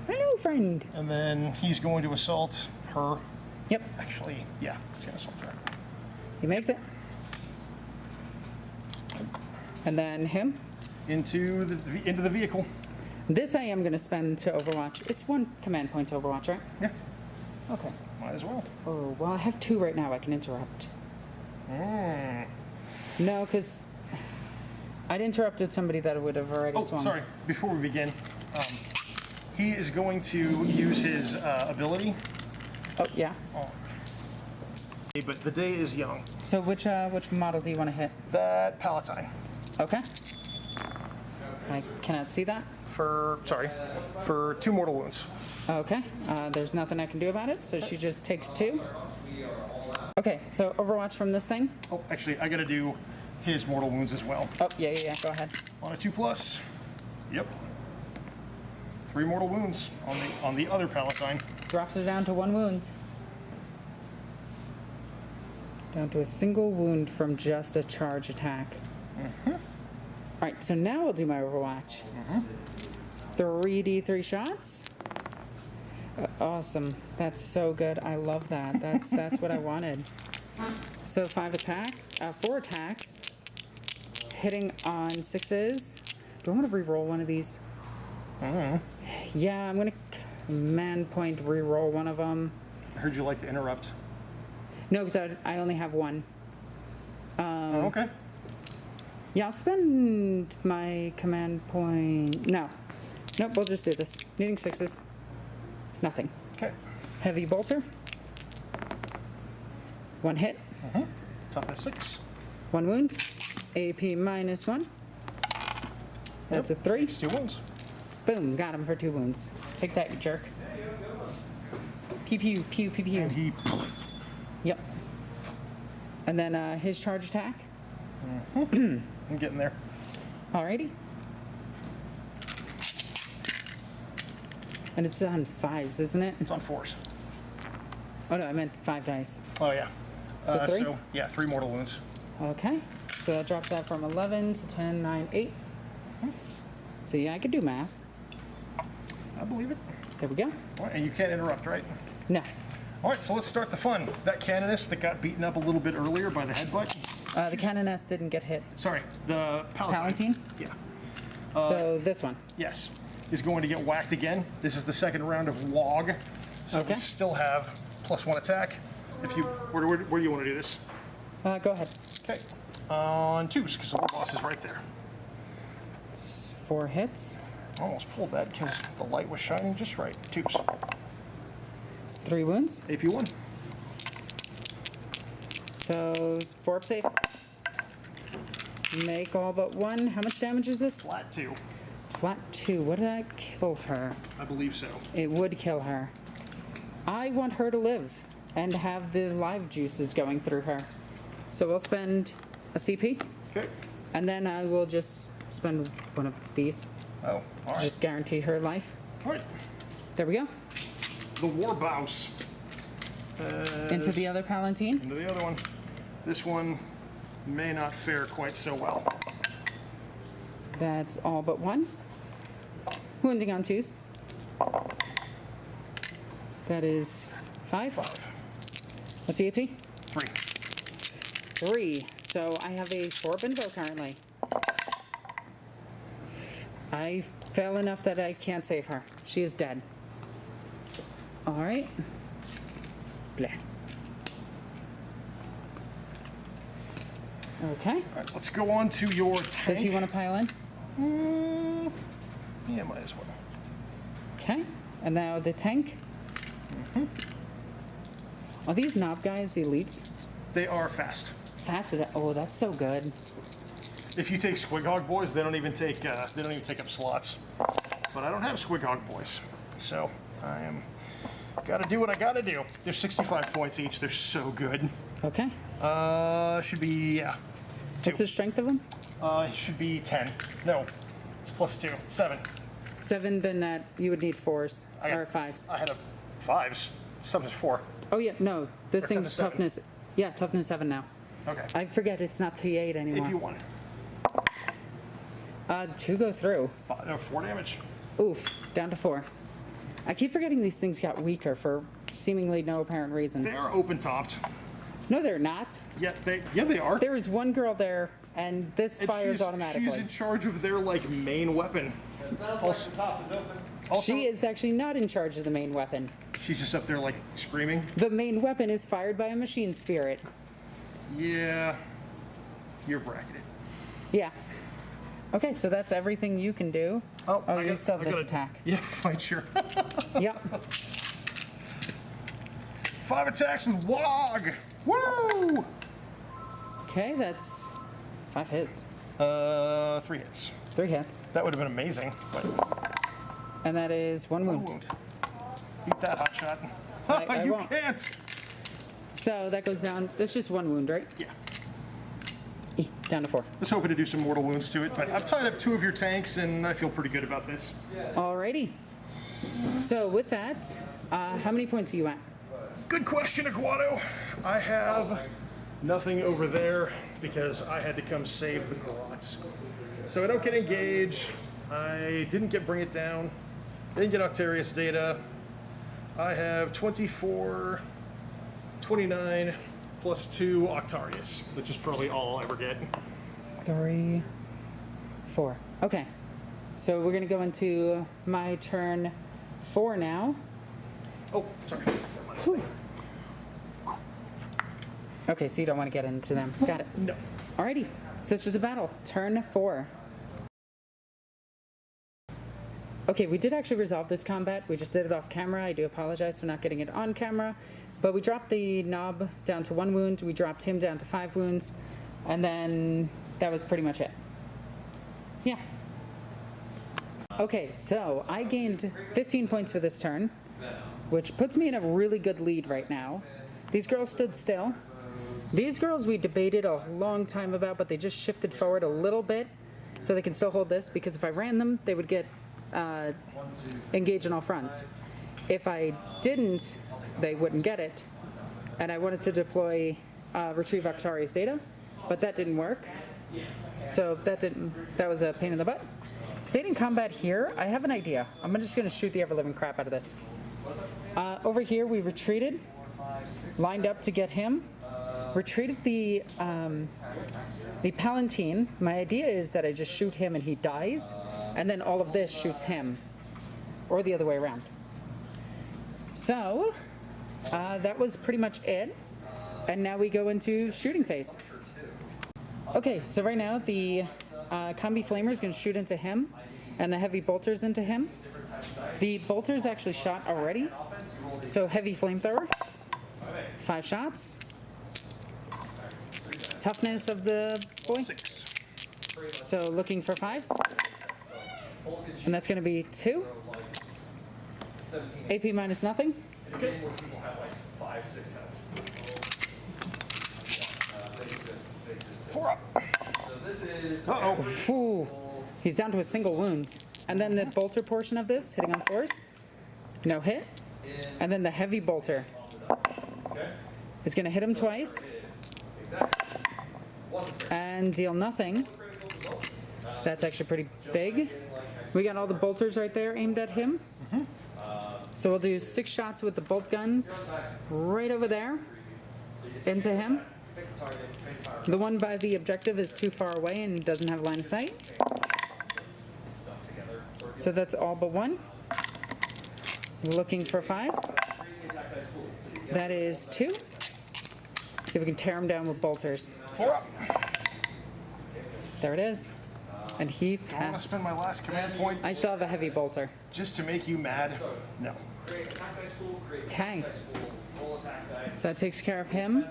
Hello, friend. And then he's going to assault her. Yep, Actually, yeah, he's going to assault her. he makes it. And then him. Into the vehicle. This I am going to spend to overwatch. It's 1 command point to overwatch, right? Yeah, Okay. might as well. Oh, well, I have 2 right now. I can interrupt. No, because I'd interrupted somebody that would have already Oh, swung. sorry. Before we begin, he is going to use his ability. Oh, yeah. But the day is young. So which model do you want to hit? That Palatine. Okay. I cannot see that. For 2 mortal wounds. Okay. There's nothing I can do about it, so she just takes 2. Okay, so overwatch from this thing. Oh, actually, I got to do his mortal wounds as well. Oh, yeah. Go ahead. On a 2+. Yep. 3 mortal wounds on the other Palatine. Drops her down to 1 wound. Down to a single wound from just a charge attack. All right, so now I'll do my overwatch. 3d3 shots. Awesome. That's so good. I love that. That's what I wanted. So 4 attacks, hitting on 6s. Do I want to re-roll one of these? Yeah, I'm gonna command point re-roll one of them. I heard you like to interrupt. No, because I only have one. Okay. Yeah, I'll spend my command point. No. Nope, we'll just do this. Needing 6s. Nothing. Okay. Heavy bolter. 1 hit. Toughness 6. 1 wound. AP -1. That's a 3. 2 wounds. Boom, got him for 2 wounds. Take that, you jerk. Pew pew pew pew pew. And he. Yep. And then his charge attack. I'm getting there. Alrighty. And it's on 5s, isn't it? It's on 4s. Oh no, I meant 5 dice. Oh, yeah. So 3? So, yeah, 3 mortal wounds. Okay. So that drops that from 11 to 10, 9, 8. So yeah, I could do math. I believe it. There we go. All right, and you can't interrupt, right? No. All right, so let's start the fun. That canoness that got beaten up a little bit earlier by the headbutt. The canoness didn't get hit. Sorry, the palatine. Palatine? Yeah. So this one. Yes, is going to get whacked again. This is the second round of log, so Okay. we still have +1 attack. If you, where do you want to do this? Go ahead. Okay, on 2s because the boss is right there. It's 4 hits. Almost pulled that because the light was shining just right. 2s. It's 3 wounds. AP1. So 4 up safe. Make all but 1. How much damage is this? Flat 2. Flat 2. Would that kill her? I believe so. It would kill her. I want her to live and have the live juices going through her. So we'll spend a CP, Okay. and then I will just spend one of these. Oh, all right. Just guarantee her life. All right. There we go. The War Bouse. Into the other Palatine. Into the other one. This one may not fare quite so well. That's all but 1. Wounding on 2s. That is 5. 5. What's the AP? 3. 3. So I have a 4 Benbow currently. I fail enough that I can't save her. She is dead. All right. Blah. Okay. All right, let's go on to your tank. Does he want to pile in? Yeah, might as well. Okay. And now the tank. Are these knob guys elites? They are fast. Fast as that. Oh, that's so good. If you take Squig Hog boys, they don't even take up slots. But I don't have Squig Hog boys, so I am gotta do what I gotta do. They're 65 points each. They're so good. Okay. Should be yeah. What's the strength of them? It should be 10. No, it's +2. 7. 7. Then that you would need 4s I or got- 5s. I had a 5s. 7 is 4. Oh yeah, no. This Or thing's toughness 7. toughness. Yeah, toughness 7 now. Okay. I forget it's not T8 anymore. If you want. 2 go through. 4 damage. Oof, down to 4. I keep forgetting these things got weaker for seemingly no apparent reason. They are open topped. No, they're not. Yeah, they are. There is one girl there, and this And fires she's automatically. in charge of their like main weapon. It sounds like the top is open. Also, She is actually not in charge of the main weapon. she's just up there like screaming. The main weapon is fired by a machine spirit. Yeah, you're bracketed. Yeah. Okay, so that's everything you can do. Oh, You still have this attack. Yeah, fight your Yep. 5 attacks with Wog. Woo! Okay, that's 5 hits. 3 hits. 3 hits. That would have been amazing, but And that is 1 1 wound. wound. Beat that hot shot. I You won't. can't. So that goes down. That's just 1 wound, right? Yeah. Down to 4. I was hoping to do some mortal wounds to it, but I've tied up 2 of your tanks, and I feel pretty good about this. Alrighty. So with that, how many points are you at? Good question, Aguado. I have nothing over there because I had to come save the Grots. So I don't get engaged. I didn't get Bring It Down. Didn't get Octarius data. I have 24, 29, plus 2 Octarius, which is probably all I'll ever get. 3, 4. Okay. So we're going to go into my turn 4 now. Oh, sorry. Last thing. Okay, so you don't want to get into them. Got it. No. Alrighty. Sisters of Battle, turn 4. Okay, we did actually resolve this combat. We just did it off camera. I do apologize for not getting it on camera. But we dropped the knob down to 1 wound. We dropped him down to 5 wounds. And then that was pretty much it. Yeah. Okay, so I gained 15 points for this turn, which puts me in a really good lead right now. These girls stood still. These girls we debated a long time about, but they just shifted forward a little bit so they can still hold this, because if I ran them, they would get engaged on all fronts. If I didn't, they wouldn't get it. And I wanted to deploy Retrieve Octarius data, but that didn't work. So that was a pain in the butt. Stayed in combat here. I have an idea. I'm just going to shoot the ever-living crap out of this. Over here, we retreated, lined up to get him. Retreated the Palatine. My idea is that I just shoot him and he dies, and then all of this shoots him, or the other way around. So that was pretty much it, and now we go into shooting phase. Okay, so right now the Combi Flamer is going to shoot into him, and the Heavy Bolter's into him. The Bolter's actually shot already, so Heavy Flamethrower, 5 shots. Toughness of the boy? 6. So looking for 5s. And that's going to be 2. AP minus nothing. Okay. 4 up. Uh-oh. Ooh, he's down to a single wound. And then the bolter portion of this, hitting on 4s. No hit. And then the Heavy Bolter is going to hit him twice. And deal nothing. That's actually pretty big. We got all the bolters right there aimed at him. So we'll do 6 shots with the bolt guns right over there into him. The one by the objective is too far away and doesn't have line of sight. So that's all but 1. Looking for 5s. That is 2. See if we can tear him down with bolters. 4 up. There it is. And he I want to passed. spend my last command point I saw the Heavy Bolter. just to make you mad. No. Okay. So that takes care of him.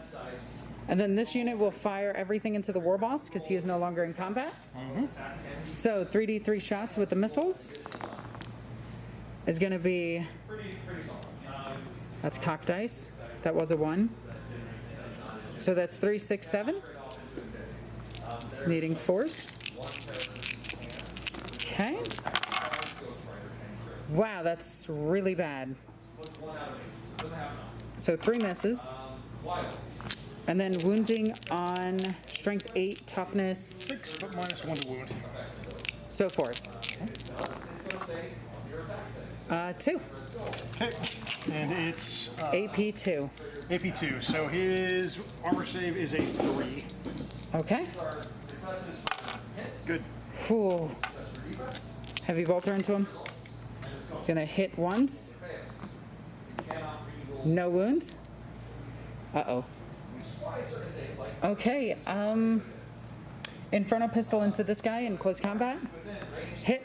And then this unit will fire everything into the War Boss because he is no longer in combat. So 3d3 shots with the missiles is going to be, that's cock dice. That was a 1. So that's 3, 6, 7. Needing 4s. Okay. Wow, that's really bad. So 3 misses. And then wounding on strength 8, toughness. 6, but minus 1 to wound. So 4s. 2. Okay. And it's AP 2. AP 2. So his armor save is a 3. Okay. Good. Cool. Heavy bolter into him. He's gonna hit once. No wounds. Uh-oh. Okay, Inferno Pistol into this guy in close combat. Hit.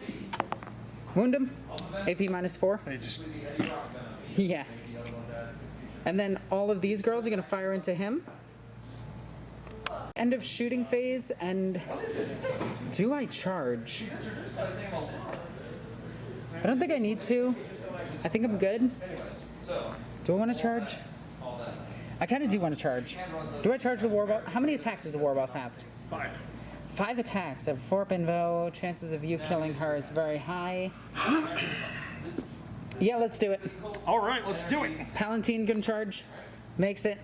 Wound him. AP minus 4. I just Yeah. And then all of these girls are gonna fire into him. End of shooting phase, and do I charge? I don't think I need to. I think I'm good. Do I want to charge? I kind of do want to charge. Do I charge the War Boss? How many attacks does the War Boss have? 5. 5 attacks. I have 4 up invo. Chances of you killing her is very high. Yeah, let's do it. All right, let's do it. Palatine can charge. Makes it.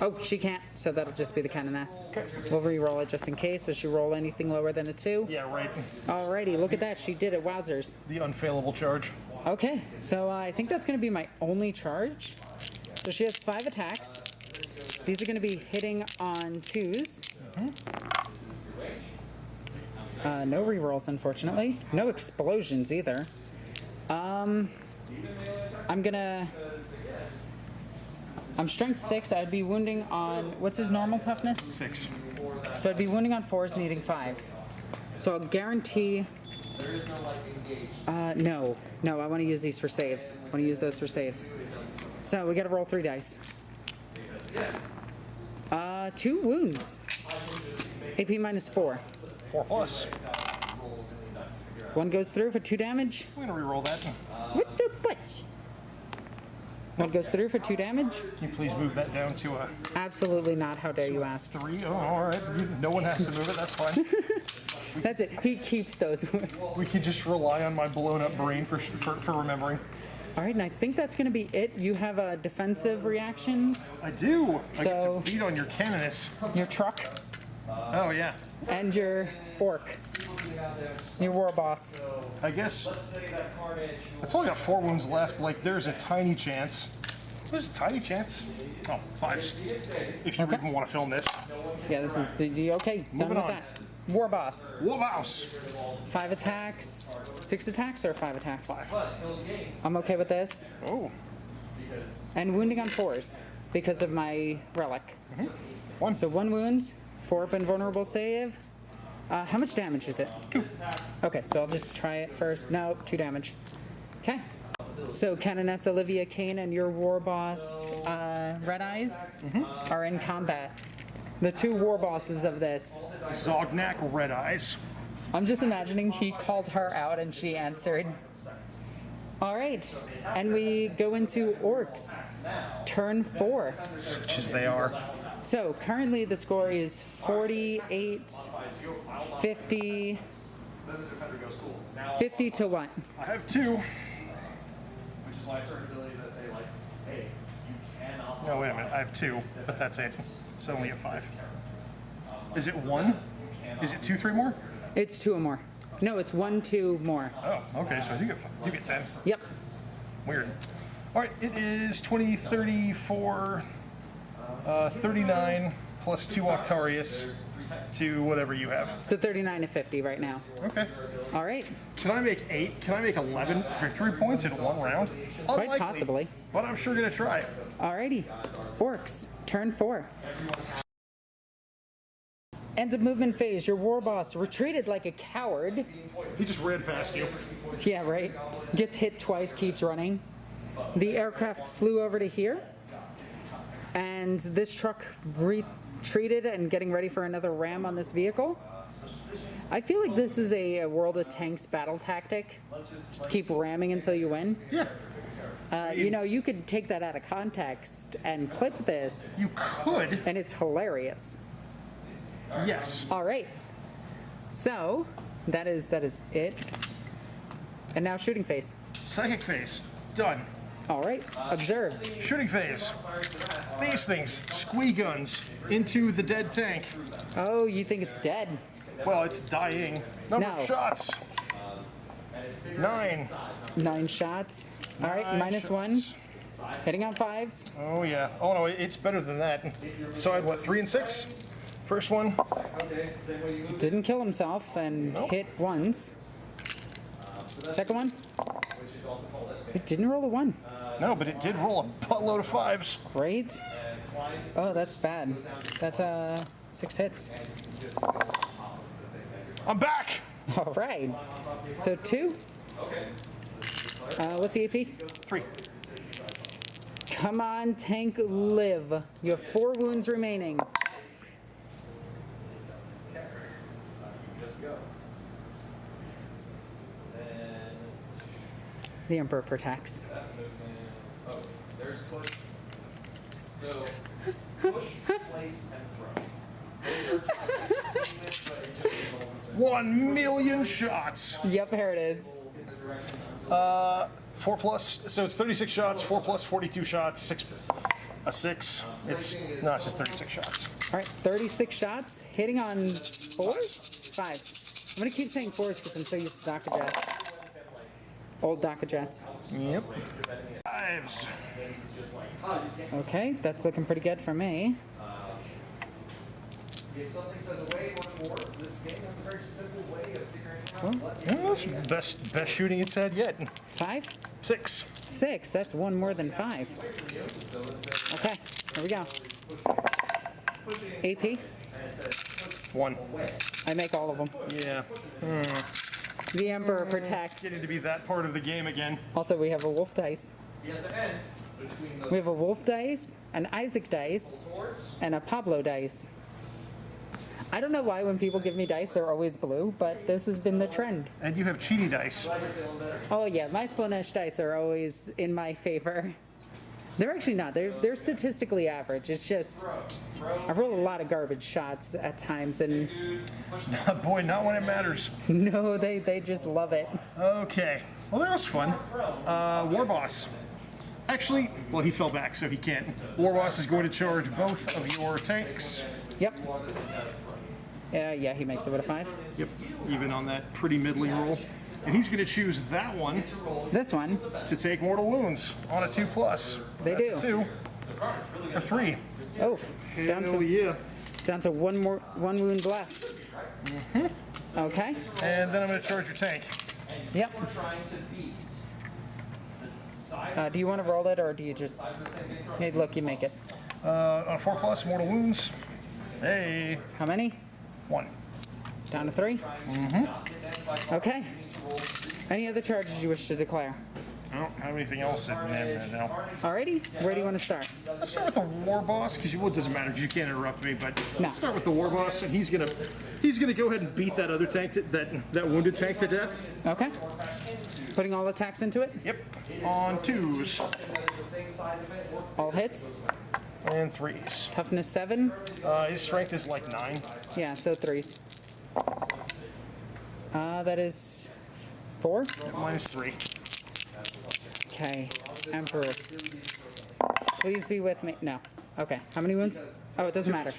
Oh, she can't, so that'll just be the Canoness. We'll re-roll it just in case. Does she roll anything lower than a 2? Yeah, right. Alrighty, look at that. She did it. Wowzers. The unfailable charge. Okay, so I think that's going to be my only charge. So she has 5 attacks. These are going to be hitting on 2s. No rerolls, unfortunately. No explosions either. I'm strength 6. I'd be wounding on, what's his normal toughness? 6. So I'd be wounding on 4s, needing 5s. So I'll guarantee. No, I want to use these for saves. I want to use those for saves. So we got to roll 3 dice. 2 wounds. AP minus 4. 4 plus. 1 goes through for 2 damage. I'm gonna re-roll that. What the what? 1 goes through for 2 damage. Can you please move that down to a Absolutely not. How dare you ask? 3? Oh, all right. No one has to move it. That's fine. That's it. He keeps those. We could just rely on my blown-up brain for remembering. All right, and I think that's going to be it. You have defensive reactions. I do. I get So- to beat on your Canoness. Your truck Oh yeah. and your orc. Your war boss. I guess that's only got 4 wounds left. Like there's a tiny chance. There's a tiny chance. Oh, 5s. If you Okay. even want to film this. Yeah, this is okay. Done Moving with on. that. War boss. Whoa-mouse. 5 attacks. 6 attacks or 5 attacks? 5. I'm okay with this. Oh. And wounding on 4s because of my relic. 1. So 1 wound, 4 up and vulnerable save. How much damage is it? 2. Okay, so I'll just try it first. No, 2 damage. Okay. So Canoness Olivia Kane and your war boss, Red Eyes, are in combat. The 2 war bosses of this. Zognak Red Eyes. I'm just imagining he called her out and she answered. All right, and we go into Orks. Turn 4. Such as they are. So currently the score is 48, 50, 50 to 1. I have 2. Which is why certain abilities that say like, hey, you cannot. Oh, wait a minute. I have 2, but that's it. So only a 5. Is it 1? Is it 2, 3 more? It's 2 or more. No, it's 1, 2 more. Oh, okay. So you get 10. Yep. Weird. All right. It is 20, 34, 39 plus 2 Octarius to whatever you have. So 39 to 50 right now. Okay. All right. Can I make 8? Can I make 11 victory points in 1 round? Quite Unlikely, possibly. But I'm sure gonna try. Alrighty. Orcs, turn 4. End of movement phase. Your war boss retreated like a coward. He just ran past you. Yeah, right. Gets hit twice, keeps running. The aircraft flew over to here. And this truck retreated and getting ready for another ram on this vehicle. I feel like this is a World of Tanks battle tactic. Just keep ramming until you win. Yeah. You know, you could take that out of context and clip this, You could. and it's hilarious. Yes. All right. So that is it. And now shooting phase. Psychic phase. Done. All right. Observe. Shooting phase. These things. Squee guns into the dead tank. Oh, you think it's dead? Well, it's dying. Number No. of shots. 9. 9 shots. All right. 9 -1. shots. Hitting on 5s. Oh yeah. Oh no, it's better than that. So I had what, 3 and 6? First one. Didn't kill himself and hit once. Second one. It didn't roll a 1. No, but it did roll a buttload of 5s. Right? Oh, that's bad. That's 6 hits. I'm back. All right. So 2. What's the AP? 3. Come on, tank, live. You have 4 wounds remaining. The Emperor protects. Oh, there's push. So, push, place, and throw. 1 million shots. Yep, here it is. 4 plus, so it's 36 shots, 4 plus 42 shots, 6. A 6. It's just 36 shots. All right, 36 shots, hitting on 4s? 5s. I'm gonna keep saying 4s because I'm so used to Daka Jets. Old Daka Jets. Yep. 5s. Okay, that's looking pretty good for me. If something says away or forwards, this game has a very simple way of figuring out what Yeah, that's best shooting it's had yet. 5? 6. 6, that's one more than 5. Okay, here we go. AP, 1. I make all of them. Yeah. The Emperor protects. Getting to be that part of the game again. Also, we have a wolf dice. Yes, and between those We have a wolf dice, an Isaac dice, forwards, and a Pablo dice. I don't know why when people give me dice, they're always blue, but this has been the trend. And you have cheaty dice. Oh yeah, my Slanesh dice are always in my favor. They're actually not. They're statistically average. It's just I roll a lot of garbage shots at times, and Boy, not when it matters. no, they just love it. Okay. Well, that was fun. War Boss. Actually, well, he fell back, so he can't. War Boss is going to charge both of your tanks. Yep. Yeah, he makes it with a 5. Yep. Even on that pretty middling roll. And he's going to choose that one This one, to take mortal wounds on a 2+. They That's do. A 2 for 3. oh, down Hell to yeah. one wound left. Okay. And then I'm going to charge your tank. Yep. trying to beat the size Do you want to roll it, or do you just? Hey, look, you make it. On a 4+, mortal wounds. Hey. How many? 1. Down to 3? Okay. Any other charges you wish to declare? I don't have anything else in now. Alrighty, where do you want to start? Let's start with the War Boss, because it doesn't matter, because you can't interrupt me, but No. let's start with the War Boss, and he's gonna go ahead and beat that other tank, that wounded tank to death. Okay. Putting all attacks into it? Yep. On 2s All hits? and 3s. Toughness 7? His strength is like 9. Yeah, so 3s. That is 4? Minus 3. Okay. Emperor. Please be with me. No. Okay. How many wounds? Oh, it doesn't matter.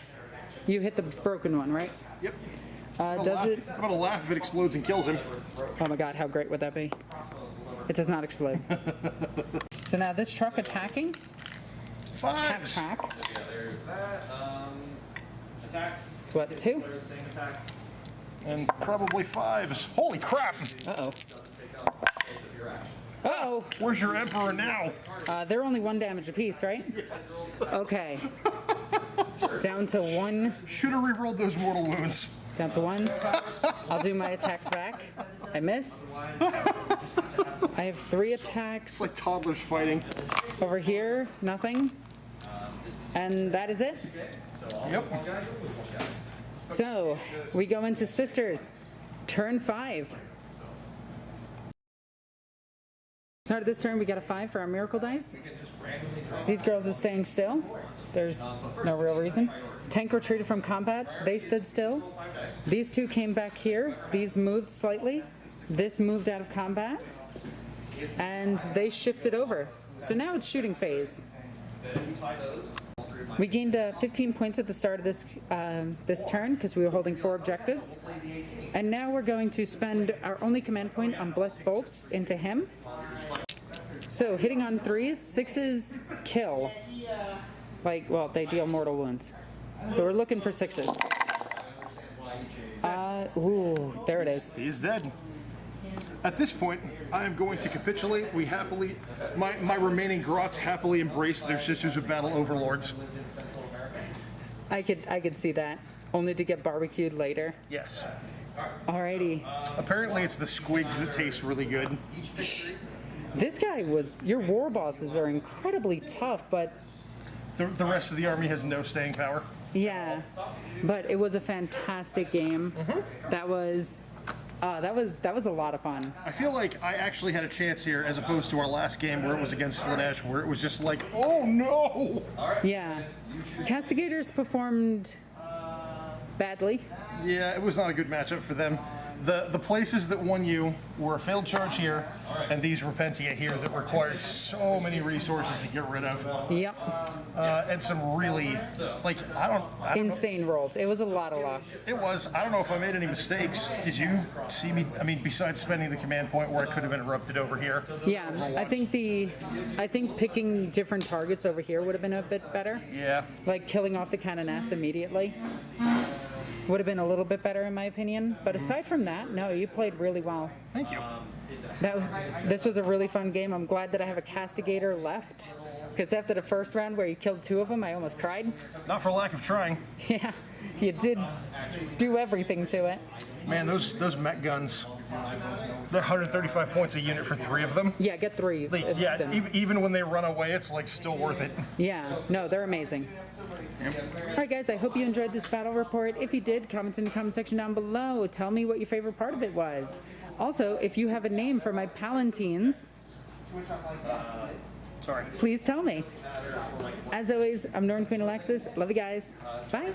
You hit the broken one, right? Yep. Does it? I'm gonna laugh if it explodes and kills him. Oh my god, how great would that be? It does not explode. So now this truck attacking. 5s. Attack. there's that. Attacks. It's what, 2? They're the same attack. And probably 5s. Holy crap! Uh-oh. Uh-oh. Where's your Emperor now? They're only 1 damage apiece, right? Yes. Okay. Down to 1. Should have rerolled those mortal wounds. Down to 1. I'll do my attacks back. I miss. I have 3 attacks. It's like toddlers fighting. Over here, nothing. And that is it. Yep. So, we go into Sisters. Turn 5. Start of this turn, we got a 5 for our Miracle Dice. These girls are staying still. There's no real reason. Tank retreated from combat. They stood still. These 2 came back here. These moved slightly. This moved out of combat. And they shifted over. So now it's shooting phase. We gained 15 points at the start of this turn because we were holding 4 objectives. And now we're going to spend our only command point on Blessed Bolts into him. So hitting on 3s, 6s kill. Like, well, they deal mortal wounds. So we're looking for 6s. Ooh, there it is. He is dead. At this point, I am going to capitulate. We happily, my remaining grots happily embrace their Sisters of Battle overlords. I could see that. Only to get barbecued later. Yes. Alrighty. Apparently, it's the squigs that taste really good. This guy was, your war bosses are incredibly tough, but The rest of the army has no staying power. yeah, but it was a fantastic game. That was a lot of fun. I feel like I actually had a chance here as opposed to our last game where it was against Slanesh, where it was just like, oh no! Yeah. Castigators performed badly. Yeah, it was not a good matchup for them. The places that won you were a failed charge here, and these Repentia here that required so many resources to get rid of, Yep. and some really, like, I don't know. Insane rolls. It was a lot of luck. It was. I don't know if I made any mistakes. Did you see me? I mean, besides spending the command point where I could have interrupted over here. Yeah, I think picking different targets over here would have been a bit better. Yeah. Like killing off the Canoness immediately would have been a little bit better in my opinion. But aside from that, no, you played really well. Thank you. This was a really fun game. I'm glad that I have a Castigator left. Because after the first round where you killed 2 of them, I almost cried. Not for lack of trying. Yeah, you did do everything to it. Man, those mech guns, they're 135 points a unit for 3 of them. Yeah, get 3. of Yeah, them. even when they run away, it's like still worth it. Yeah, no, they're amazing. All right, guys, I hope you enjoyed this battle report. If you did, comment in the comment section down below. Tell me what your favorite part of it was. Also, if you have a name for my Palatines, Sorry. please tell me. As always, I'm Queen Alexis. Love you guys. Bye.